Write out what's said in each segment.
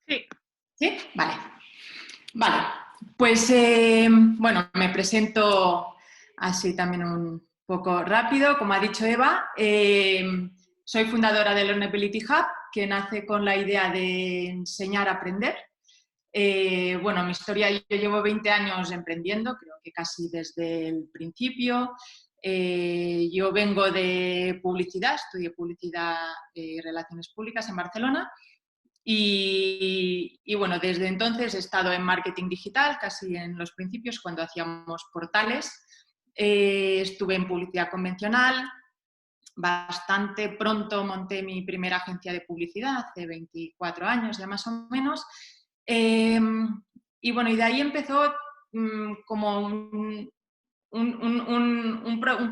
Sí. ¿Sí? Vale. Vale. Pues, bueno, me presento así también un poco rápido. Como ha dicho Eva, soy fundadora del Learnability Hub, que nace con la idea de enseñar a aprender. Bueno, mi historia, yo llevo 20 años emprendiendo, creo que casi desde el principio. Yo vengo de publicidad, estudié publicidad y relaciones públicas en Barcelona y, bueno, desde entonces he estado en marketing digital, casi en los principios, cuando hacíamos portales. Estuve en publicidad convencional. Bastante pronto monté mi primera agencia de publicidad, hace 24 años ya más o menos. Eh, y bueno, y de ahí empezó como un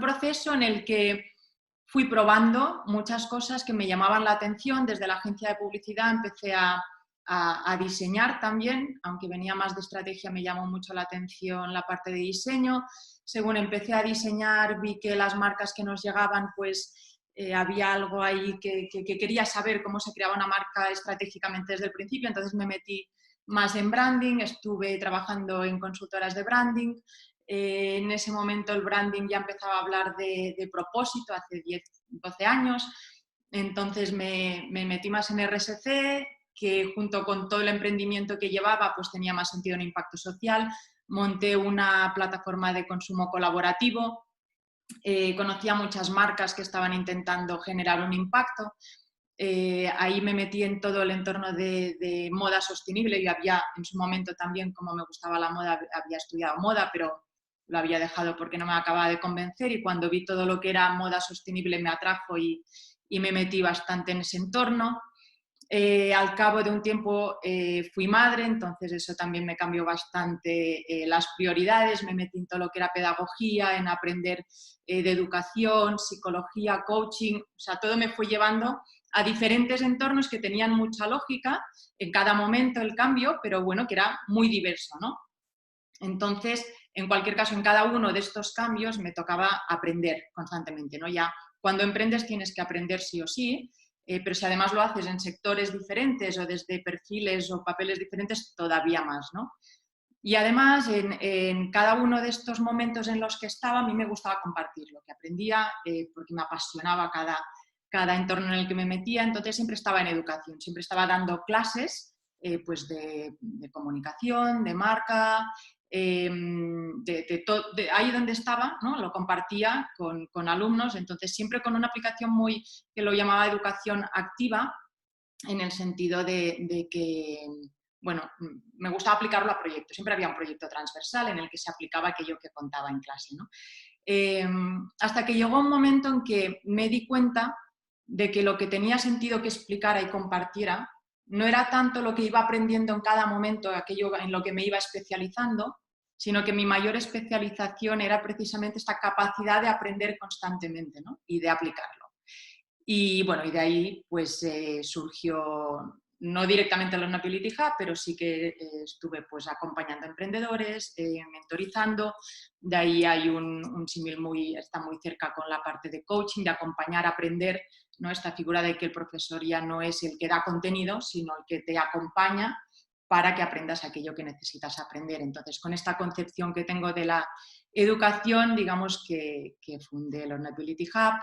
proceso en el que fui probando muchas cosas que me llamaban la atención. Desde la agencia de publicidad empecé a diseñar también, aunque venía más de estrategia, me llamó mucho la atención la parte de diseño. Según empecé a diseñar, vi que las marcas que nos llegaban, pues había algo ahí que quería saber cómo se creaba una marca estratégicamente desde el principio, entonces me metí más en branding, estuve trabajando en consultoras de branding. En ese momento el branding ya empezaba a hablar de propósito, hace 10, 12 años. Entonces me metí más en RSC, que junto con todo el emprendimiento que llevaba, pues tenía más sentido en impacto social. Monté una plataforma de consumo colaborativo. Conocí a muchas marcas que estaban intentando generar un impacto. Ahí me metí en todo el entorno de moda sostenible. Yo había, en su momento también, como me gustaba la moda, había estudiado moda, pero lo había dejado porque no me acababa de convencer, y cuando vi todo lo que era moda sostenible me atrajo y me metí bastante en ese entorno. Al cabo de un tiempo fui madre, entonces eso también me cambió bastante las prioridades. Me metí en todo lo que era pedagogía, en aprender de educación, psicología, coaching. O sea, todo me fue llevando a diferentes entornos que tenían mucha lógica en cada momento el cambio, pero bueno, que era muy diverso, ¿no? Entonces, en cualquier caso, en cada uno de estos cambios me tocaba aprender constantemente, ¿no? Ya cuando emprendes tienes que aprender sí o sí, pero si además lo haces en sectores diferentes o desde perfiles o papeles diferentes, todavía más, ¿no? Y además, en cada uno de estos momentos en los que estaba, a mí me gustaba compartir lo que aprendía, porque me apasionaba cada entorno en el que me metía. Entonces siempre estaba en educación, siempre estaba dando clases pues de comunicación, de marca, ahí donde estaba, ¿no? Lo compartía con alumnos, entonces siempre con una aplicación muy, que lo llamaba educación activa, en el sentido de que, bueno, me gustaba aplicarlo a proyectos. Siempre había un proyecto transversal en el que se aplicaba aquello que contaba en clase, ¿no? Hasta que llegó un momento en que me di cuenta de que lo que tenía sentido que explicara y compartiera no era tanto lo que iba aprendiendo en cada momento, aquello en lo que me iba especializando, sino que mi mayor especialización era precisamente esta capacidad de aprender constantemente, ¿no? Y de aplicarlo. Y bueno, y de ahí pues surgió, no directamente la Learnability Hub, pero sí que estuve pues acompañando a emprendedores, mentorizando. De ahí hay un símil está muy cerca con la parte de coaching, de acompañar a aprender, ¿no? Esta figura de que el profesor ya no es el que da contenido, sino el que te acompaña para que aprendas aquello que necesitas aprender. Entonces, con esta concepción que tengo de la educación, digamos que fundé el Learnability Hub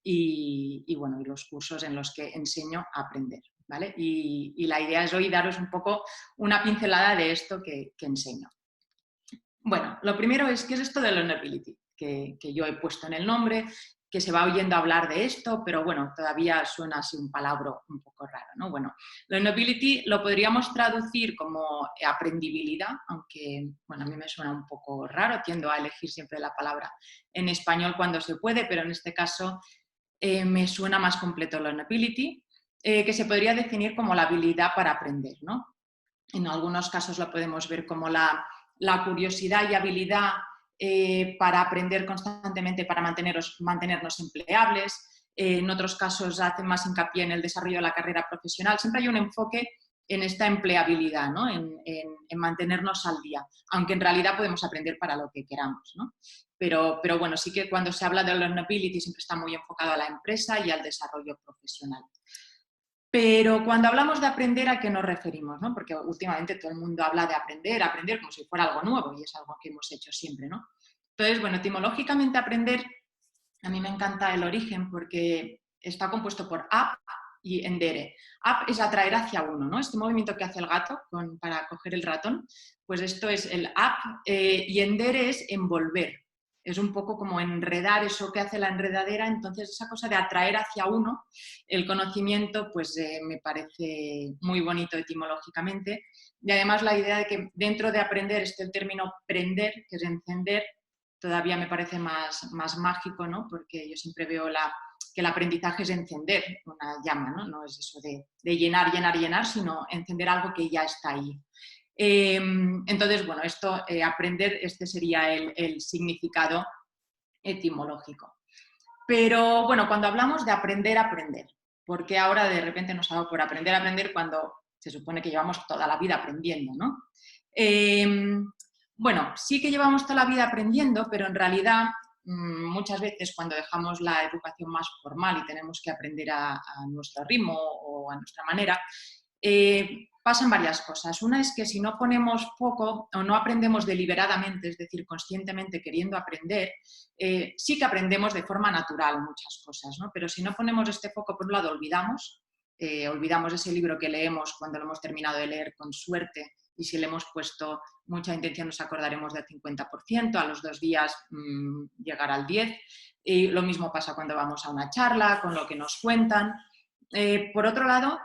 y, bueno, y los cursos en los que enseño a aprender, ¿vale? Y la idea es hoy daros un poco una pincelada de esto que enseño. Bueno, lo primero es, ¿qué es esto de Learnability? Que yo he puesto en el nombre, que se va oyendo hablar de esto, pero bueno, todavía suena así un palabra un poco raro, ¿no? Bueno, Learnability lo podríamos traducir como aprendibilidad, aunque, bueno, a mí me suena un poco raro, tiendo a elegir siempre la palabra en español cuando se puede, pero en este caso me suena más completo Learnability, que se podría definir como la habilidad para aprender, ¿no? En algunos casos lo podemos ver como la curiosidad y habilidad para aprender constantemente, para mantenernos empleables. En otros casos hacen más hincapié en el desarrollo de la carrera profesional. Siempre hay un enfoque en esta empleabilidad, ¿no? En mantenernos al día, aunque en realidad podemos aprender para lo que queramos, ¿no? Pero bueno, sí que cuando se habla de learnability siempre está muy enfocado a la empresa y al desarrollo profesional. Pero cuando hablamos de aprender, ¿a qué nos referimos? ¿No? Porque últimamente todo el mundo habla de aprender, aprender como si fuera algo nuevo y es algo que hemos hecho siempre, ¿no? Entonces, bueno, etimológicamente aprender, a mí me encanta el origen porque está compuesto por ap y endere. Ap es atraer hacia uno, ¿no? Este movimiento que hace el gato para coger el ratón, pues esto es el ap, y endere es envolver. Es un poco como enredar, eso que hace la enredadera. Entonces esa cosa de atraer hacia uno el conocimiento, pues me parece muy bonito etimológicamente. Y además la idea de que dentro de aprender esté el término prender, que es encender, todavía me parece más mágico, ¿no? Porque yo siempre veo que el aprendizaje es encender una llama, ¿no? No es eso de llenar, llenar, llenar, sino encender algo que ya está ahí. Entonces, bueno, esto, aprender, este sería el significado etimológico. Pero bueno, cuando hablamos de aprender, aprender, ¿por qué ahora de repente nos ha dado por aprender, aprender cuando se supone que llevamos toda la vida aprendiendo, ¿no? Bueno, sí que llevamos toda la vida aprendiendo, pero en realidad muchas veces cuando dejamos la educación más formal y tenemos que aprender a nuestro ritmo o a nuestra manera, pasan varias cosas. Una es que si no ponemos foco o no aprendemos deliberadamente, es decir, conscientemente queriendo aprender, sí que aprendemos de forma natural muchas cosas, ¿no? Pero si no ponemos este foco, por un lado, olvidamos ese libro que leemos cuando lo hemos terminado de leer con suerte, y si le hemos puesto mucha intención nos acordaremos del 50%, a los 2 días llegar al 10%. Y lo mismo pasa cuando vamos a una charla, con lo que nos cuentan. Por otro lado,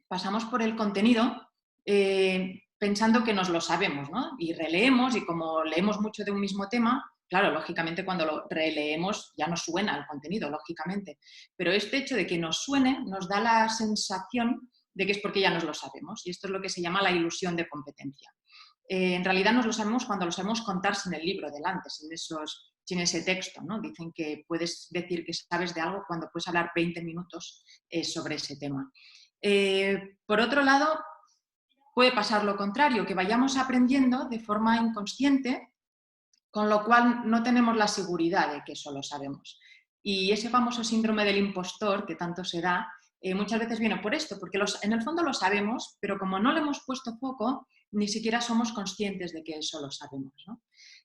pasamos por el contenido pensando que nos lo sabemos, ¿no? Y releemos, y como leemos mucho de un mismo tema, claro, lógicamente cuando lo releemos ya nos suena el contenido, lógicamente. Pero este hecho de que nos suene nos da la sensación de que es porque ya nos lo sabemos. Y esto es lo que se llama la ilusión de competencia. En realidad nos lo sabemos cuando lo sabemos contar sin el libro delante, sin ese texto, ¿no? Dicen que puedes decir que sabes de algo cuando puedes hablar 20 minutos sobre ese tema. Por otro lado, puede pasar lo contrario, que vayamos aprendiendo de forma inconsciente, con lo cual no tenemos la seguridad de que eso lo sabemos. Y ese famoso síndrome del impostor que tanto se da, muchas veces viene por esto, porque en el fondo lo sabemos, pero como no le hemos puesto foco, ni siquiera somos conscientes de que eso lo sabemos, ¿no?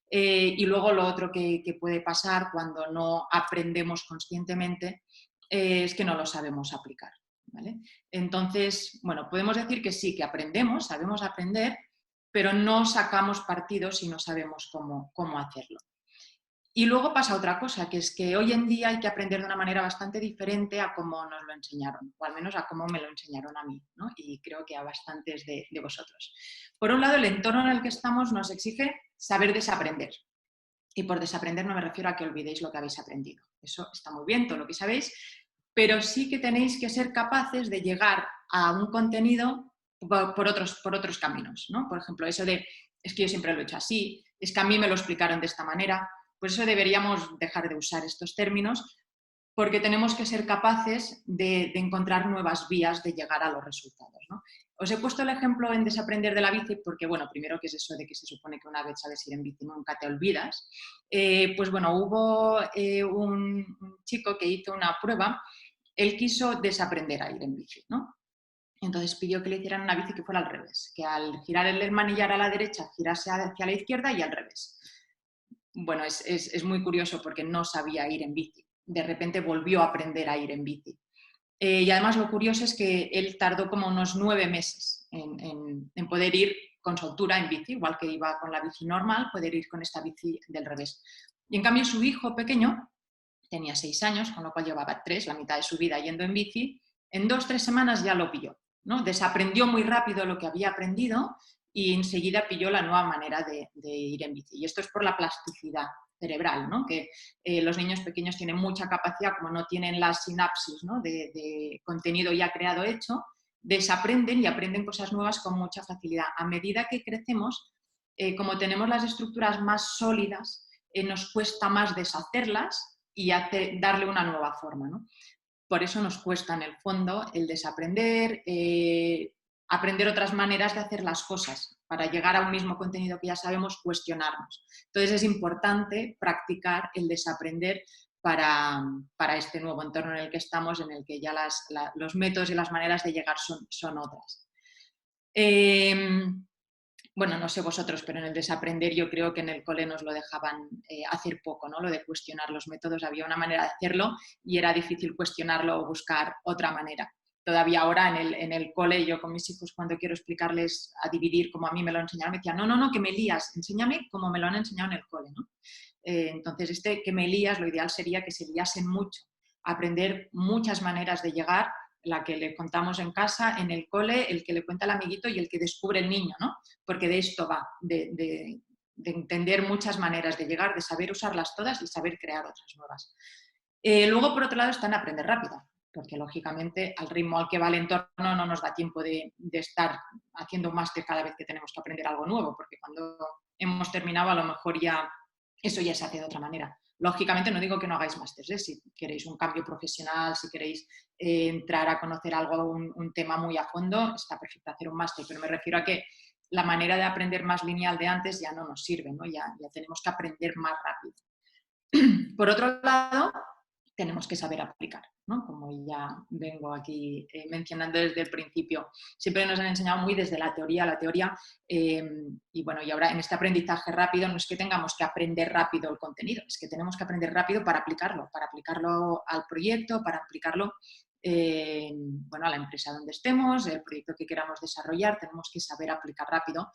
Y luego lo otro que puede pasar cuando no aprendemos conscientemente es que no lo sabemos aplicar, ¿vale? Entonces, bueno, podemos decir que sí, que aprendemos, sabemos aprender, pero no sacamos partido si no sabemos cómo hacerlo. Y luego pasa otra cosa, que es que hoy en día hay que aprender de una manera bastante diferente a cómo nos lo enseñaron, o al menos a cómo me lo enseñaron a mí, ¿no? Y creo que a bastantes de vosotros. Por un lado, el entorno en el que estamos nos exige saber desaprender. Y por desaprender no me refiero a que olvidéis lo que habéis aprendido. Eso está muy bien, todo lo que sabéis, pero sí que tenéis que ser capaces de llegar a un contenido por otros caminos, ¿no? Por ejemplo, eso de, es que yo siempre lo he hecho así, es que a mí me lo explicaron de esta manera. Por eso deberíamos dejar de usar estos términos, porque tenemos que ser capaces de encontrar nuevas vías de llegar a los resultados, ¿no? Os he puesto el ejemplo en desaprender de la bici porque, bueno, primero que es eso de que se supone que una vez sabes ir en bici nunca te olvidas. Pues bueno, hubo un chico que hizo una prueba, él quiso desaprender a ir en bici, ¿no? Entonces pidió que le hicieran una bici que fuera al revés, que al girar el manillar a la derecha girase hacia la izquierda y al revés. Bueno, es muy curioso porque no sabía ir en bici. De repente volvió a aprender a ir en bici. Y además lo curioso es que él tardó como unos 9 meses en poder ir con soltura en bici, igual que iba con la bici normal, poder ir con esta bici del revés. Y en cambio su hijo pequeño tenía 6 años, con lo cual llevaba 3, la mitad de su vida yendo en bici, en 2-3 semanas ya lo pilló, ¿no? Desaprendió muy rápido lo que había aprendido y enseguida pilló la nueva manera de ir en bici. Y esto es por la plasticidad cerebral, ¿no? Que los niños pequeños tienen mucha capacidad, como no tienen las sinapsis, ¿no? de contenido ya creado hecho, desaprenden y aprenden cosas nuevas con mucha facilidad. A medida que crecemos, como tenemos las estructuras más sólidas, nos cuesta más deshacerlas y darle una nueva forma, ¿no? Por eso nos cuesta en el fondo el desaprender, aprender otras maneras de hacer las cosas, para llegar a un mismo contenido que ya sabemos, cuestionarnos. Entonces es importante practicar el desaprender para este nuevo entorno en el que estamos, en el que ya los métodos y las maneras de llegar son otras. Bueno, no sé vosotros, pero en el desaprender yo creo que en el cole nos lo dejaban hacer poco, ¿no? Lo de cuestionar los métodos, había una manera de hacerlo y era difícil cuestionarlo o buscar otra manera. Todavía ahora en el cole, yo con mis hijos cuando quiero explicarles a dividir como a mí me lo enseñaron, me decían, no, que me lías, enséñame como me lo han enseñado en el cole, ¿no? Entonces, que me lías, lo ideal sería que se liasen mucho, aprender muchas maneras de llegar, la que le contamos en casa, en el cole, el que le cuenta el amiguito y el que descubre el niño, ¿no? Porque de esto va, de entender muchas maneras de llegar, de saber usarlas todas y saber crear otras nuevas. Luego, por otro lado, está en aprender rápido, porque lógicamente al ritmo al que va el entorno no nos da tiempo de estar haciendo un máster cada vez que tenemos que aprender algo nuevo, porque cuando hemos terminado a lo mejor ya eso ya se hace de otra manera. Lógicamente no digo que no hagáis másteres, ¿eh? Si queréis un cambio profesional, si queréis entrar a conocer algo, un tema muy a fondo, está perfecto hacer un máster, pero me refiero a que la manera de aprender más lineal de antes ya no nos sirve, ¿no? Ya tenemos que aprender más rápido. Por otro lado, tenemos que saber aplicar, ¿no? Como ya vengo aquí mencionando desde el principio. Siempre nos han enseñado muy desde la teoría, y bueno, y ahora en este aprendizaje rápido no es que tengamos que aprender rápido el contenido, es que tenemos que aprender rápido para aplicarlo al proyecto, para aplicarlo bueno, a la empresa donde estemos, el proyecto que queramos desarrollar, tenemos que saber aplicar rápido.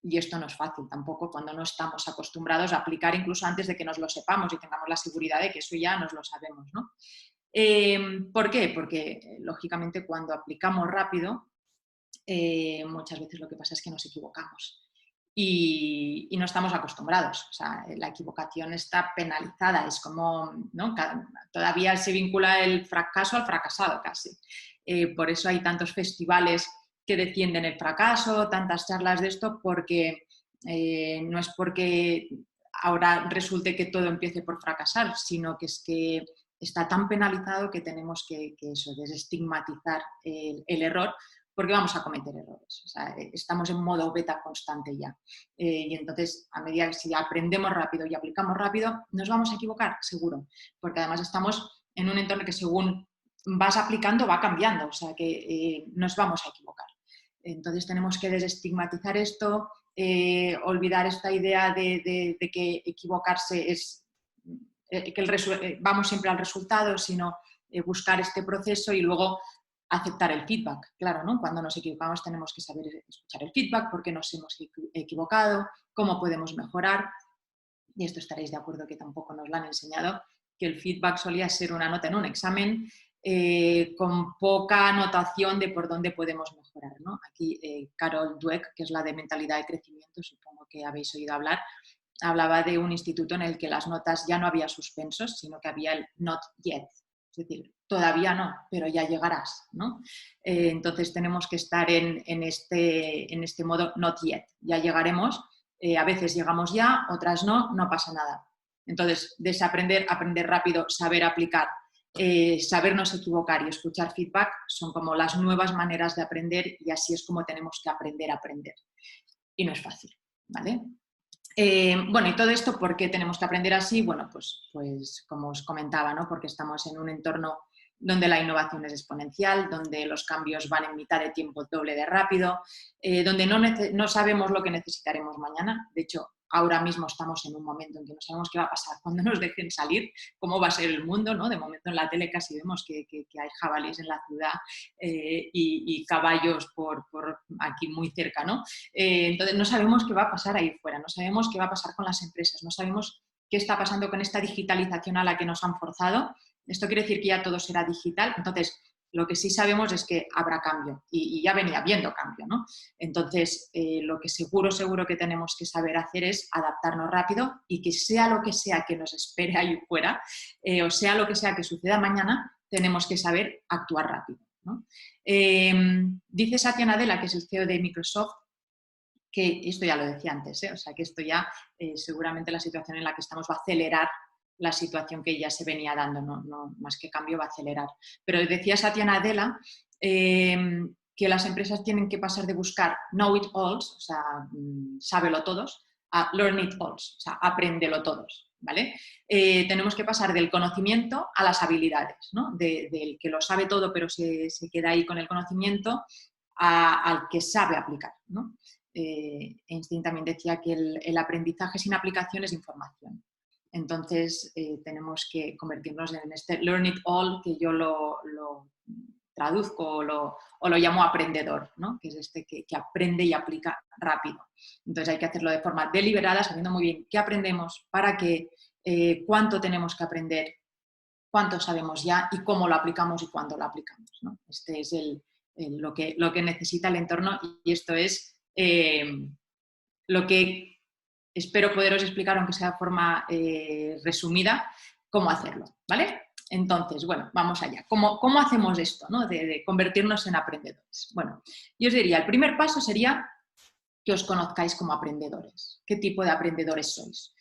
Y esto no es fácil tampoco cuando no estamos acostumbrados a aplicar incluso antes de que nos lo sepamos y tengamos la seguridad de que eso ya nos lo sabemos, ¿no? ¿Por qué? Porque lógicamente cuando aplicamos rápido muchas veces lo que pasa es que nos equivocamos y no estamos acostumbrados. O sea, la equivocación está penalizada, es como, ¿no? Todavía se vincula el fracaso al fracasado casi. Por eso hay tantos festivales que defienden el fracaso, tantas charlas de esto, porque no es porque ahora resulte que todo empiece por fracasar, sino que es que está tan penalizado que tenemos que eso, desestigmatizar el error, porque vamos a cometer errores. O sea, estamos en modo beta constante ya. Y entonces, a medida que si aprendemos rápido y aplicamos rápido, nos vamos a equivocar, seguro, porque además estamos en un entorno que según vas aplicando va cambiando, o sea que nos vamos a equivocar. Entonces tenemos que desestigmatizar esto, olvidar esta idea de que equivocarse es que vamos siempre al resultado, sino buscar este proceso y luego aceptar el feedback. Claro, ¿no? Cuando nos equivocamos tenemos que saber escuchar el feedback, por qué nos hemos equivocado, cómo podemos mejorar. Y esto estaréis de acuerdo que tampoco nos lo han enseñado, que el feedback solía ser una nota en un examen con poca anotación de por dónde podemos mejorar, ¿no? Aquí Carol Dweck, que es la de mentalidad de crecimiento, supongo que habéis oído hablar, hablaba de un instituto en el que las notas ya no había suspensos, sino que había el not yet, es decir, todavía no, pero ya llegarás, ¿no? Entonces tenemos que estar en este modo not yet, ya llegaremos, a veces llegamos ya, otras no pasa nada. Entonces, desaprender, aprender rápido, saber aplicar, sabernos equivocar y escuchar feedback son como las nuevas maneras de aprender y así es como tenemos que aprender a aprender. Y no es fácil, ¿vale? Bueno, y todo esto, ¿por qué tenemos que aprender así? Bueno, pues como os comentaba, ¿no? Porque estamos en un entorno donde la innovación es exponencial, donde los cambios van en mitad de tiempo doble de rápido, donde no sabemos lo que necesitaremos mañana. De hecho, ahora mismo estamos en un momento en que no sabemos qué va a pasar cuando nos dejen salir, cómo va a ser el mundo, ¿no? De momento en la tele casi vemos que hay jabalíes en la ciudad y caballos por aquí muy cerca, ¿no? Entonces no sabemos qué va a pasar ahí fuera, no sabemos qué va a pasar con las empresas, no sabemos qué está pasando con esta digitalización a la que nos han forzado. Esto quiere decir que ya todo será digital. Entonces, lo que sí sabemos es que habrá cambio y ya venía habiendo cambio, ¿no? Entonces, lo que seguro que tenemos que saber hacer es adaptarnos rápido y que sea lo que sea que nos espere ahí fuera, o sea lo que sea que suceda mañana, tenemos que saber actuar rápido, ¿no? Dice Satya Nadella, que es el CEO de Microsoft, que esto ya lo decía antes, o sea que esto ya seguramente la situación en la que estamos va a acelerar la situación que ya se venía dando, no más que cambio va a acelerar. Pero decía Satya Nadella que las empresas tienen que pasar de buscar know it alls, o sea, sábelo todos, a learn it all, o sea, apréndelo todos, ¿vale? Tenemos que pasar del conocimiento a las habilidades, ¿no? Del que lo sabe todo pero se queda ahí con el conocimiento al que sabe aplicar, ¿no? Einstein también decía que el aprendizaje sin aplicación es información. Entonces, tenemos que convertirnos en este learn it all, que yo lo traduzco o lo llamo aprendedor, ¿no? Que es este que aprende y aplica rápido. Entonces, hay que hacerlo de forma deliberada, sabiendo muy bien qué aprendemos, para qué, cuánto tenemos que aprender, cuánto sabemos ya y cómo lo aplicamos y cuándo lo aplicamos, ¿no? Este es lo que necesita el entorno y esto es lo que espero poderos explicar, aunque sea de forma resumida, cómo hacerlo, ¿vale? Entonces, bueno, vamos allá. ¿Cómo hacemos esto, ¿no? de convertirnos en aprendedores? Bueno, yo os diría, el primer paso sería que os conozcáis como aprendedores. ¿Qué tipo de aprendedores sois?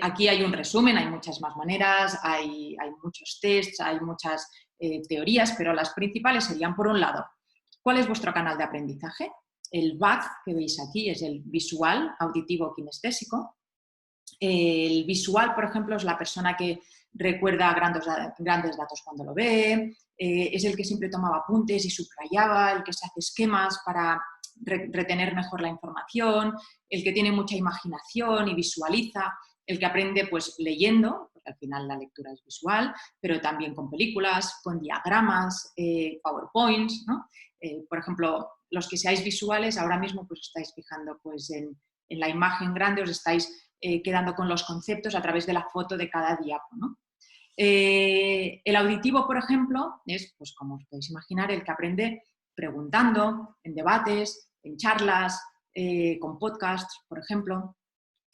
Aquí hay un resumen, hay muchas más maneras, hay muchos tests, hay muchas teorías, pero las principales serían, por un lado, ¿cuál es vuestro canal de aprendizaje? El VAC que veis aquí es el visual, auditivo, kinestésico. El visual, por ejemplo, es la persona que recuerda grandes datos cuando lo ve, es el que siempre tomaba apuntes y subrayaba, el que se hace esquemas para retener mejor la información, el que tiene mucha imaginación y visualiza, el que aprende pues leyendo, porque al final la lectura es visual, pero también con películas, con diagramas, PowerPoints, ¿no? Por ejemplo, los que seáis visuales, ahora mismo pues estáis fijando pues en la imagen grande, os estáis quedando con los conceptos a través de la foto de cada diapo, ¿no? El auditivo, por ejemplo, es, pues como os podéis imaginar, el que aprende preguntando, en debates, en charlas, con podcasts, por ejemplo.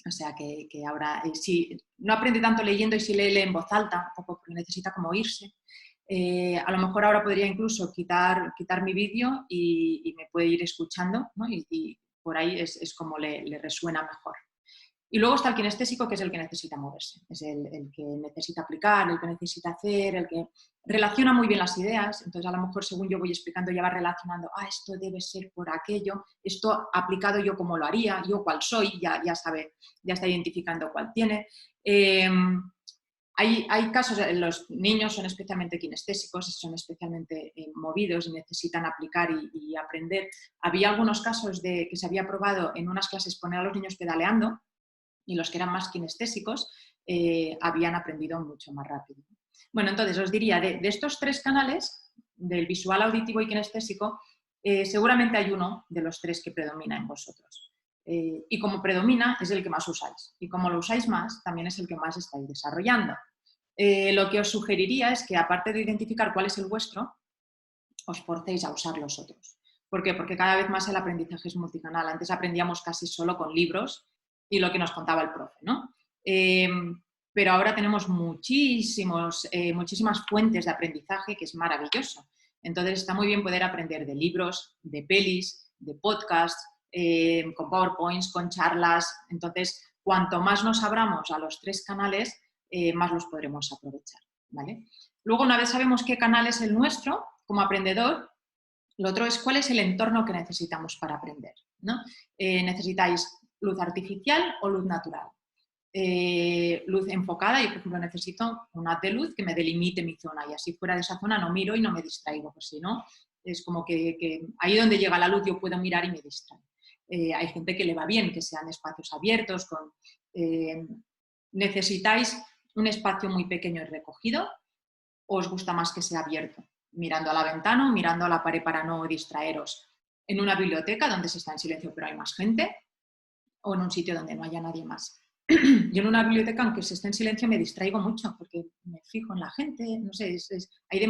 O sea que ahora, si no aprende tanto leyendo y si lee en voz alta, un poco porque necesita como oírse. A lo mejor ahora podría incluso quitar mi vídeo y me puede ir escuchando, ¿no? Y por ahí es como le resuena mejor. Y luego está el kinestésico, que es el que necesita moverse, es el que necesita aplicar, el que necesita hacer, el que relaciona muy bien las ideas. Entonces, a lo mejor, según yo voy explicando, ya va relacionando, esto debe ser por aquello, esto aplicado yo cómo lo haría, yo cuál soy, ya sabe, ya está identificando cuál tiene. Hay casos, los niños son especialmente kinestésicos, son especialmente movidos y necesitan aplicar y aprender. Había algunos casos que se había probado en unas clases poner a los niños pedaleando, y los que eran más kinestésicos habían aprendido mucho más rápido. Bueno, entonces os diría, de estos tres canales, del visual, auditivo y kinestésico, seguramente hay uno de los tres que predomina en vosotros. Y como predomina, es el que más usáis. Y como lo usáis más, también es el que más estáis desarrollando. Lo que os sugeriría es que, aparte de identificar cuál es el vuestro, os forcéis a usar los otros. ¿Por qué? Porque cada vez más el aprendizaje es multicanal. Antes aprendíamos casi solo con libros y lo que nos contaba el profe, ¿no? Pero ahora tenemos muchísimas fuentes de aprendizaje, que es maravilloso. Entonces está muy bien poder aprender de libros, de pelis, de podcasts, con PowerPoints, con charlas. Entonces, cuanto más nos abramos a los tres canales, más los podremos aprovechar, ¿vale? Luego, una vez sabemos qué canal es el nuestro como aprendedor, lo otro es cuál es el entorno que necesitamos para aprender, ¿no? ¿Necesitáis luz artificial o luz natural? Luz enfocada, yo por ejemplo necesito un haz de luz que me delimite mi zona y así fuera de esa zona no miro y no me distraigo, pues si no, es como que ahí donde llega la luz yo puedo mirar y me distraigo. Hay gente que le va bien que sean espacios abiertos, ¿necesitáis un espacio muy pequeño y recogido o os gusta más que sea abierto? Mirando a la ventana, mirando a la pared para no distraeros. En una biblioteca donde se está en silencio pero hay más gente, o en un sitio donde no haya nadie más. Yo en una biblioteca, aunque se esté en silencio, me distraigo mucho porque me fijo en la gente, no sé, hay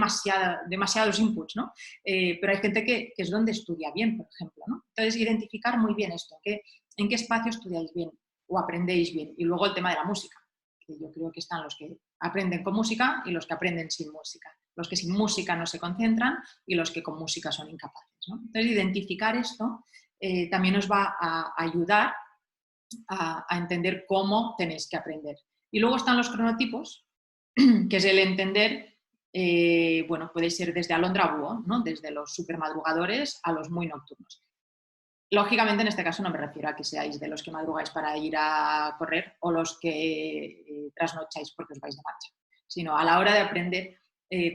demasiados inputs, ¿no? Pero hay gente que es donde estudia bien, por ejemplo, ¿no? Entonces, identificar muy bien esto, en qué espacio estudiáis bien o aprendéis bien. Y luego el tema de la música, que yo creo que están los que aprenden con música y los que aprenden sin música. Los que sin música no se concentran y los que con música son incapaces, ¿no? Entonces, identificar esto también os va a ayudar a entender cómo tenéis que aprender. Y luego están los cronotipos, que es el entender, bueno, puede ser desde Alondra a Búho, ¿no? Desde los supermadrugadores a los muy nocturnos. Lógicamente, en este caso no me refiero a que seáis de los que madrugáis para ir a correr o los que trasnocháis porque os vais de marcha, sino a la hora de aprender,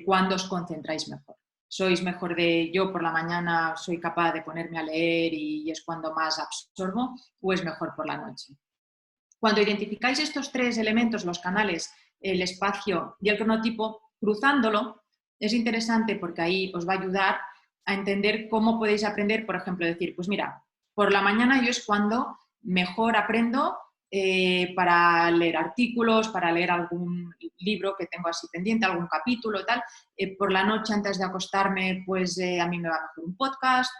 cuándo os concentráis mejor. ¿Sois mejor de yo por la mañana soy capaz de ponerme a leer y es cuando más absorbo, o es mejor por la noche? Cuando identificáis estos tres elementos, los canales, el espacio y el cronotipo, cruzándolo, es interesante porque ahí os va a ayudar a entender cómo podéis aprender, por ejemplo, decir, pues mira, por la mañana yo es cuando mejor aprendo para leer artículos, para leer algún libro que tengo así pendiente, algún capítulo, tal. Por la noche antes de acostarme, pues a mí me va mejor un podcast,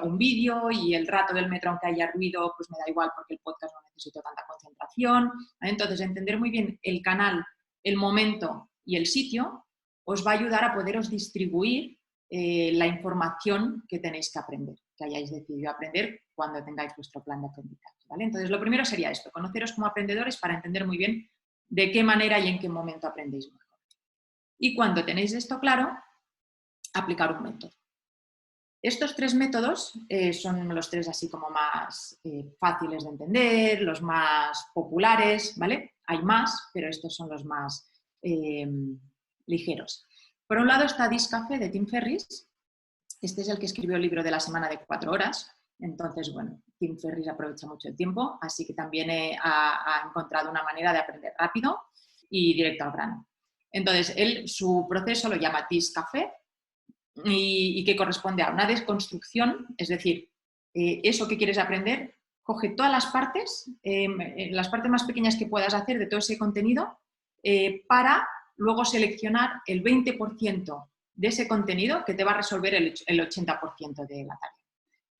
un vídeo, y el rato del metro, aunque haya ruido, pues me da igual porque el podcast no necesito tanta concentración. Entonces, entender muy bien el canal, el momento y el sitio os va a ayudar a poderos distribuir la información que tenéis que aprender, que hayáis decidido aprender cuando tengáis vuestro plan de aprendizaje, ¿vale? Entonces, lo primero sería esto, conoceros como aprendedores para entender muy bien de qué manera y en qué momento aprendéis mejor. Y cuando tenéis esto claro, aplicar un método. Estos tres métodos son los tres así como más fáciles de entender, los más populares, ¿vale? Hay más, pero estos son los más ligeros. Por un lado está Discafé de Tim Ferriss. Este es el que escribió el libro de la semana de 4 horas. Entonces, bueno, Tim Ferriss aprovecha mucho el tiempo, así que también ha encontrado una manera de aprender rápido y directo al grano. Entonces, él su proceso lo llama Discafé, y que corresponde a una desconstrucción, es decir, eso que quieres aprender, coge todas las partes más pequeñas que puedas hacer de todo ese contenido, para luego seleccionar el 20% de ese contenido que te va a resolver el 80% de la tarea.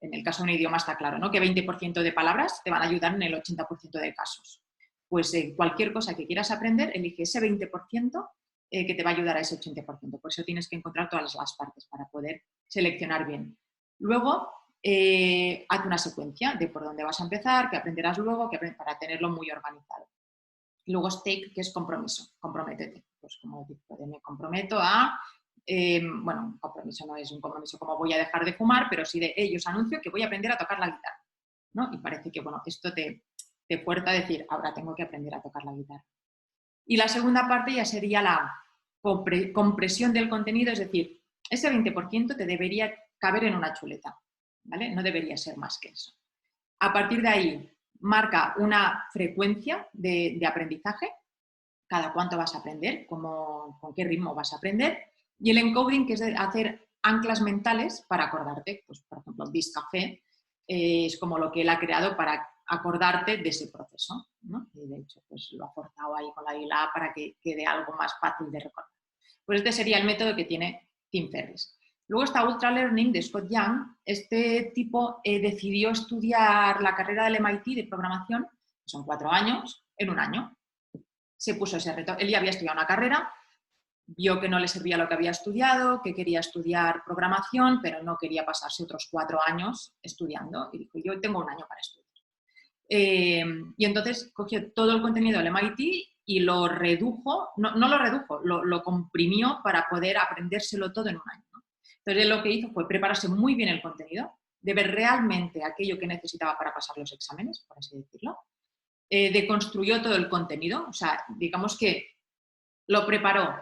En el caso de un idioma está claro, ¿no? Que 20% de palabras te van a ayudar en el 80% de casos. Pues cualquier cosa que quieras aprender, elige ese 20% que te va a ayudar a ese 80%. Por eso tienes que encontrar todas las partes para poder seleccionar bien. Luego, haz una secuencia de por dónde vas a empezar, qué aprenderás luego, para tenerlo muy organizado. Luego, stake, que es compromiso, comprométete. Pues como digo, me comprometo a... bueno, un compromiso no es un compromiso como voy a dejar de fumar, pero sí de ellos anuncio que voy a aprender a tocar la guitarra, ¿no? Y parece que, bueno, esto te fuerza a decir, ahora tengo que aprender a tocar la guitarra. Y la segunda parte ya sería la compresión del contenido, es decir, ese 20% te debería caber en una chuleta, ¿vale? No debería ser más que eso. A partir de ahí, marca una frecuencia de aprendizaje, cada cuánto vas a aprender, con qué ritmo vas a aprender, y el encoding, que es hacer anclas mentales para acordarte. Pues, por ejemplo, Discafé es como lo que él ha creado para acordarte de ese proceso, ¿no? Y de hecho, pues lo ha forzado ahí con la I+A para que quede algo más fácil de recordar. Pues este sería el método que tiene Tim Ferriss. Luego está Ultra Learning de Scott Young. Este tipo decidió estudiar la carrera del MIT de programación, que son 4 años, en un año. Se puso ese reto. Él ya había estudiado una carrera, vio que no le servía lo que había estudiado, que quería estudiar programación, pero no quería pasarse otros 4 años estudiando. Y dijo, yo tengo un año para estudiar. Y entonces cogió todo el contenido del MIT y lo redujo, no lo redujo, lo comprimió para poder aprendérselo todo en un año, ¿no? Entonces, él lo que hizo fue prepararse muy bien el contenido, de ver realmente aquello que necesitaba para pasar los exámenes, por así decirlo, deconstruyó todo el contenido, o sea, digamos que lo preparó,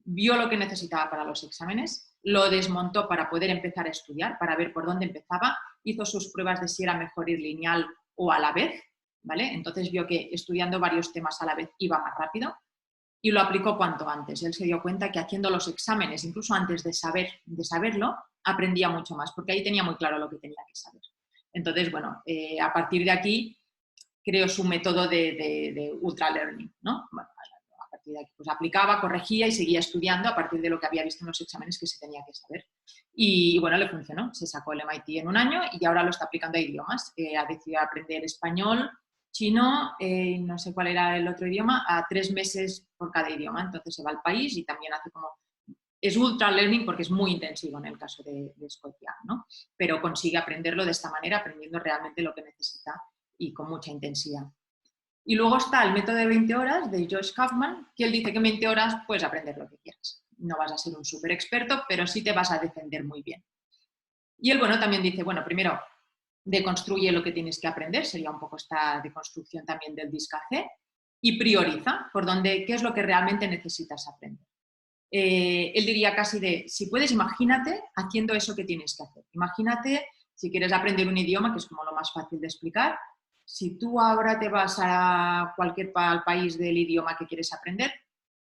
vio lo que necesitaba para los exámenes, lo desmontó para poder empezar a estudiar, para ver por dónde empezaba, hizo sus pruebas de si era mejor ir lineal o a la vez, ¿vale? Entonces vio que estudiando varios temas a la vez iba más rápido y lo aplicó cuanto antes. Él se dio cuenta que haciendo los exámenes, incluso antes de saberlo, aprendía mucho más, porque ahí tenía muy claro lo que tenía que saber. Entonces, bueno, a partir de aquí creó su método de ultra learning, ¿no? Bueno, a partir de aquí pues aplicaba, corregía y seguía estudiando a partir de lo que había visto en los exámenes que se tenía que saber. Y bueno, le funcionó, se sacó el MIT en un año y ahora lo está aplicando a idiomas. Ha decidido aprender español, chino, no sé cuál era el otro idioma, a 3 meses por cada idioma. Entonces se va al país y también hace como... Es ultra learning porque es muy intensivo en el caso de Escocia, ¿no? Pero consigue aprenderlo de esta manera, aprendiendo realmente lo que necesita y con mucha intensidad. Y luego está el método de 20 horas de Josh Kaufman, que él dice que en 20 horas puedes aprender lo que quieras. No vas a ser un súper experto, pero sí te vas a defender muy bien. Y él, bueno, también dice, bueno, primero Deconstruye lo que tienes que aprender, sería un poco esta deconstrucción también del discacé, y prioriza por dónde, qué es lo que realmente necesitas aprender. Él diría casi de, si puedes, imagínate haciendo eso que tienes que hacer. Imagínate, si quieres aprender un idioma, que es como lo más fácil de explicar, si tú ahora te vas a al país del idioma que quieres aprender,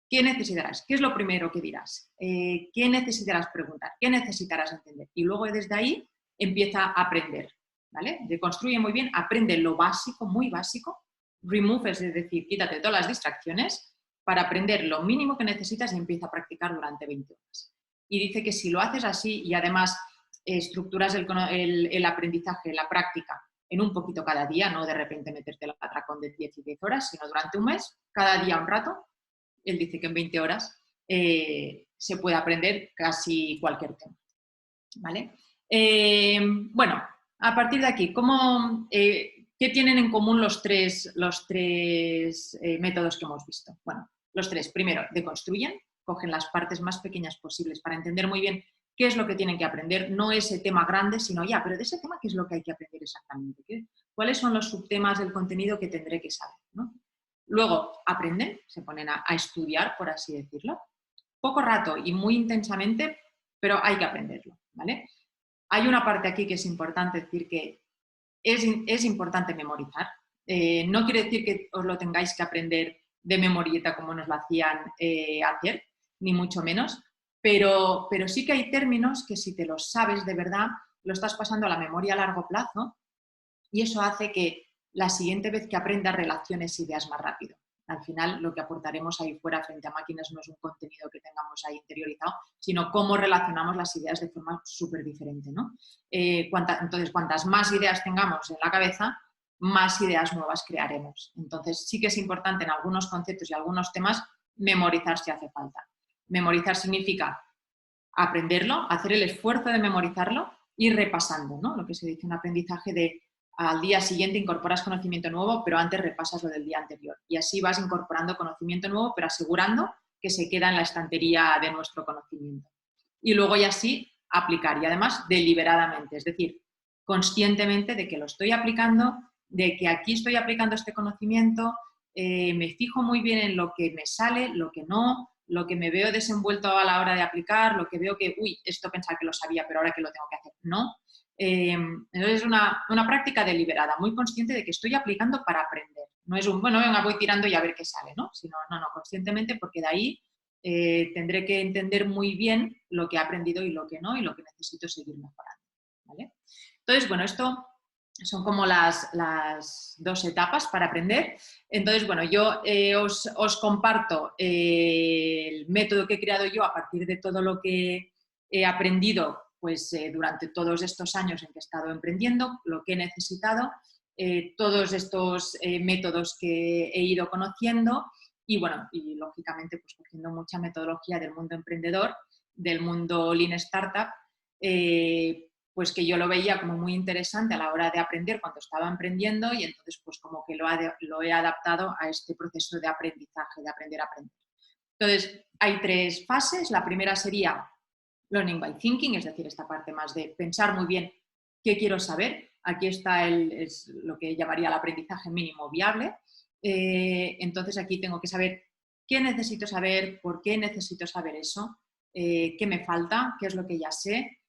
¿qué necesitarás? ¿Qué es lo primero que dirás? ¿Qué necesitarás preguntar? ¿Qué necesitarás entender? Y luego desde ahí empieza a aprender, ¿vale? Deconstruye muy bien, aprende lo básico, muy básico, remove, es decir, quítate todas las distracciones para aprender lo mínimo que necesitas y empieza a practicar durante 20 horas. Y dice que si lo haces así y además estructuras el aprendizaje, la práctica, en un poquito cada día, no de repente meterte el atracón de 10 y 10 horas, sino durante un mes, cada día un rato, él dice que en 20 horas se puede aprender casi cualquier tema. ¿Vale? Bueno, a partir de aquí, ¿qué tienen en común los tres métodos que hemos visto? Bueno, los tres. Primero, deconstruyen, cogen las partes más pequeñas posibles para entender muy bien qué es lo que tienen que aprender, no ese tema grande, sino ya, pero de ese tema, ¿qué es lo que hay que aprender exactamente? ¿Cuáles son los subtemas del contenido que tendré que saber? ¿No? Luego, aprenden, se ponen a estudiar, por así decirlo. Poco rato y muy intensamente, pero hay que aprenderlo, ¿vale? Hay una parte aquí que es importante decir que es importante memorizar. No quiere decir que os lo tengáis que aprender de memorieta como nos lo hacían hacer, ni mucho menos, pero sí que hay términos que si te los sabes de verdad, lo estás pasando a la memoria a largo plazo y eso hace que la siguiente vez que aprendas relaciones ideas más rápido. Al final, lo que aportaremos ahí fuera frente a máquinas no es un contenido que tengamos ahí interiorizado, sino cómo relacionamos las ideas de forma súper diferente, ¿no? Entonces, cuantas más ideas tengamos en la cabeza, más ideas nuevas crearemos. Entonces, sí que es importante en algunos conceptos y algunos temas memorizar si hace falta. Memorizar significa aprenderlo, hacer el esfuerzo de memorizarlo y repasando, ¿no? Lo que se dice un aprendizaje de al día siguiente incorporas conocimiento nuevo, pero antes repasas lo del día anterior. Y así vas incorporando conocimiento nuevo, pero asegurando que se queda en la estantería de nuestro conocimiento. Y luego ya sí aplicar, y además deliberadamente, es decir, conscientemente de que lo estoy aplicando, de que aquí estoy aplicando este conocimiento, me fijo muy bien en lo que me sale, lo que no, lo que me veo desenvuelto a la hora de aplicar, lo que veo que, uy, esto pensaba que lo sabía, pero ahora que lo tengo que hacer, no. Entonces es una práctica deliberada, muy consciente de que estoy aplicando para aprender. No es un, bueno, venga, voy tirando y a ver qué sale, ¿no? Sino, no, conscientemente, porque de ahí tendré que entender muy bien lo que he aprendido y lo que no, y lo que necesito seguir mejorando, ¿vale? Entonces, bueno, esto son como las dos etapas para aprender. Entonces, bueno, yo os comparto el método que he creado yo a partir de todo lo que he aprendido pues, durante todos estos años en que he estado emprendiendo, lo que he necesitado, todos estos métodos que he ido conociendo y, bueno, y lógicamente pues cogiendo mucha metodología del mundo emprendedor, del mundo Lean Startup, pues que yo lo veía como muy interesante a la hora de aprender cuando estaba emprendiendo y entonces pues como que lo he adaptado a este proceso de aprendizaje, de aprender a aprender. Entonces, hay tres fases. La primera sería Learning by Thinking, es decir, esta parte más de pensar muy bien qué quiero saber. Aquí está es lo que llamaría el aprendizaje mínimo viable. Entonces, aquí tengo que saber qué necesito saber, por qué necesito saber eso, qué me falta, qué es lo que ya sé,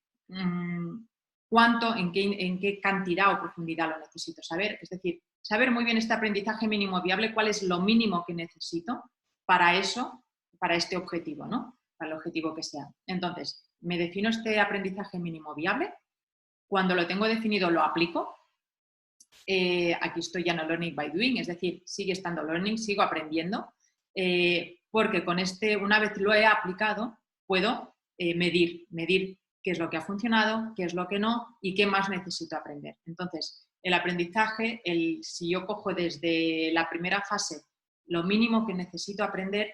cuánto, en qué cantidad o profundidad lo necesito saber. Es decir, saber muy bien este aprendizaje mínimo viable, cuál es lo mínimo que necesito para eso, para este objetivo, ¿no? Para el objetivo que sea. Entonces, me defino este aprendizaje mínimo viable. Cuando lo tengo definido, lo aplico. Aquí estoy ya en Learning by Doing, es decir, sigue estando Learning, sigo aprendiendo, porque con una vez lo he aplicado, puedo medir qué es lo que ha funcionado, qué es lo que no y qué más necesito aprender. Entonces, el aprendizaje, si yo cojo desde la primera fase lo mínimo que necesito aprender,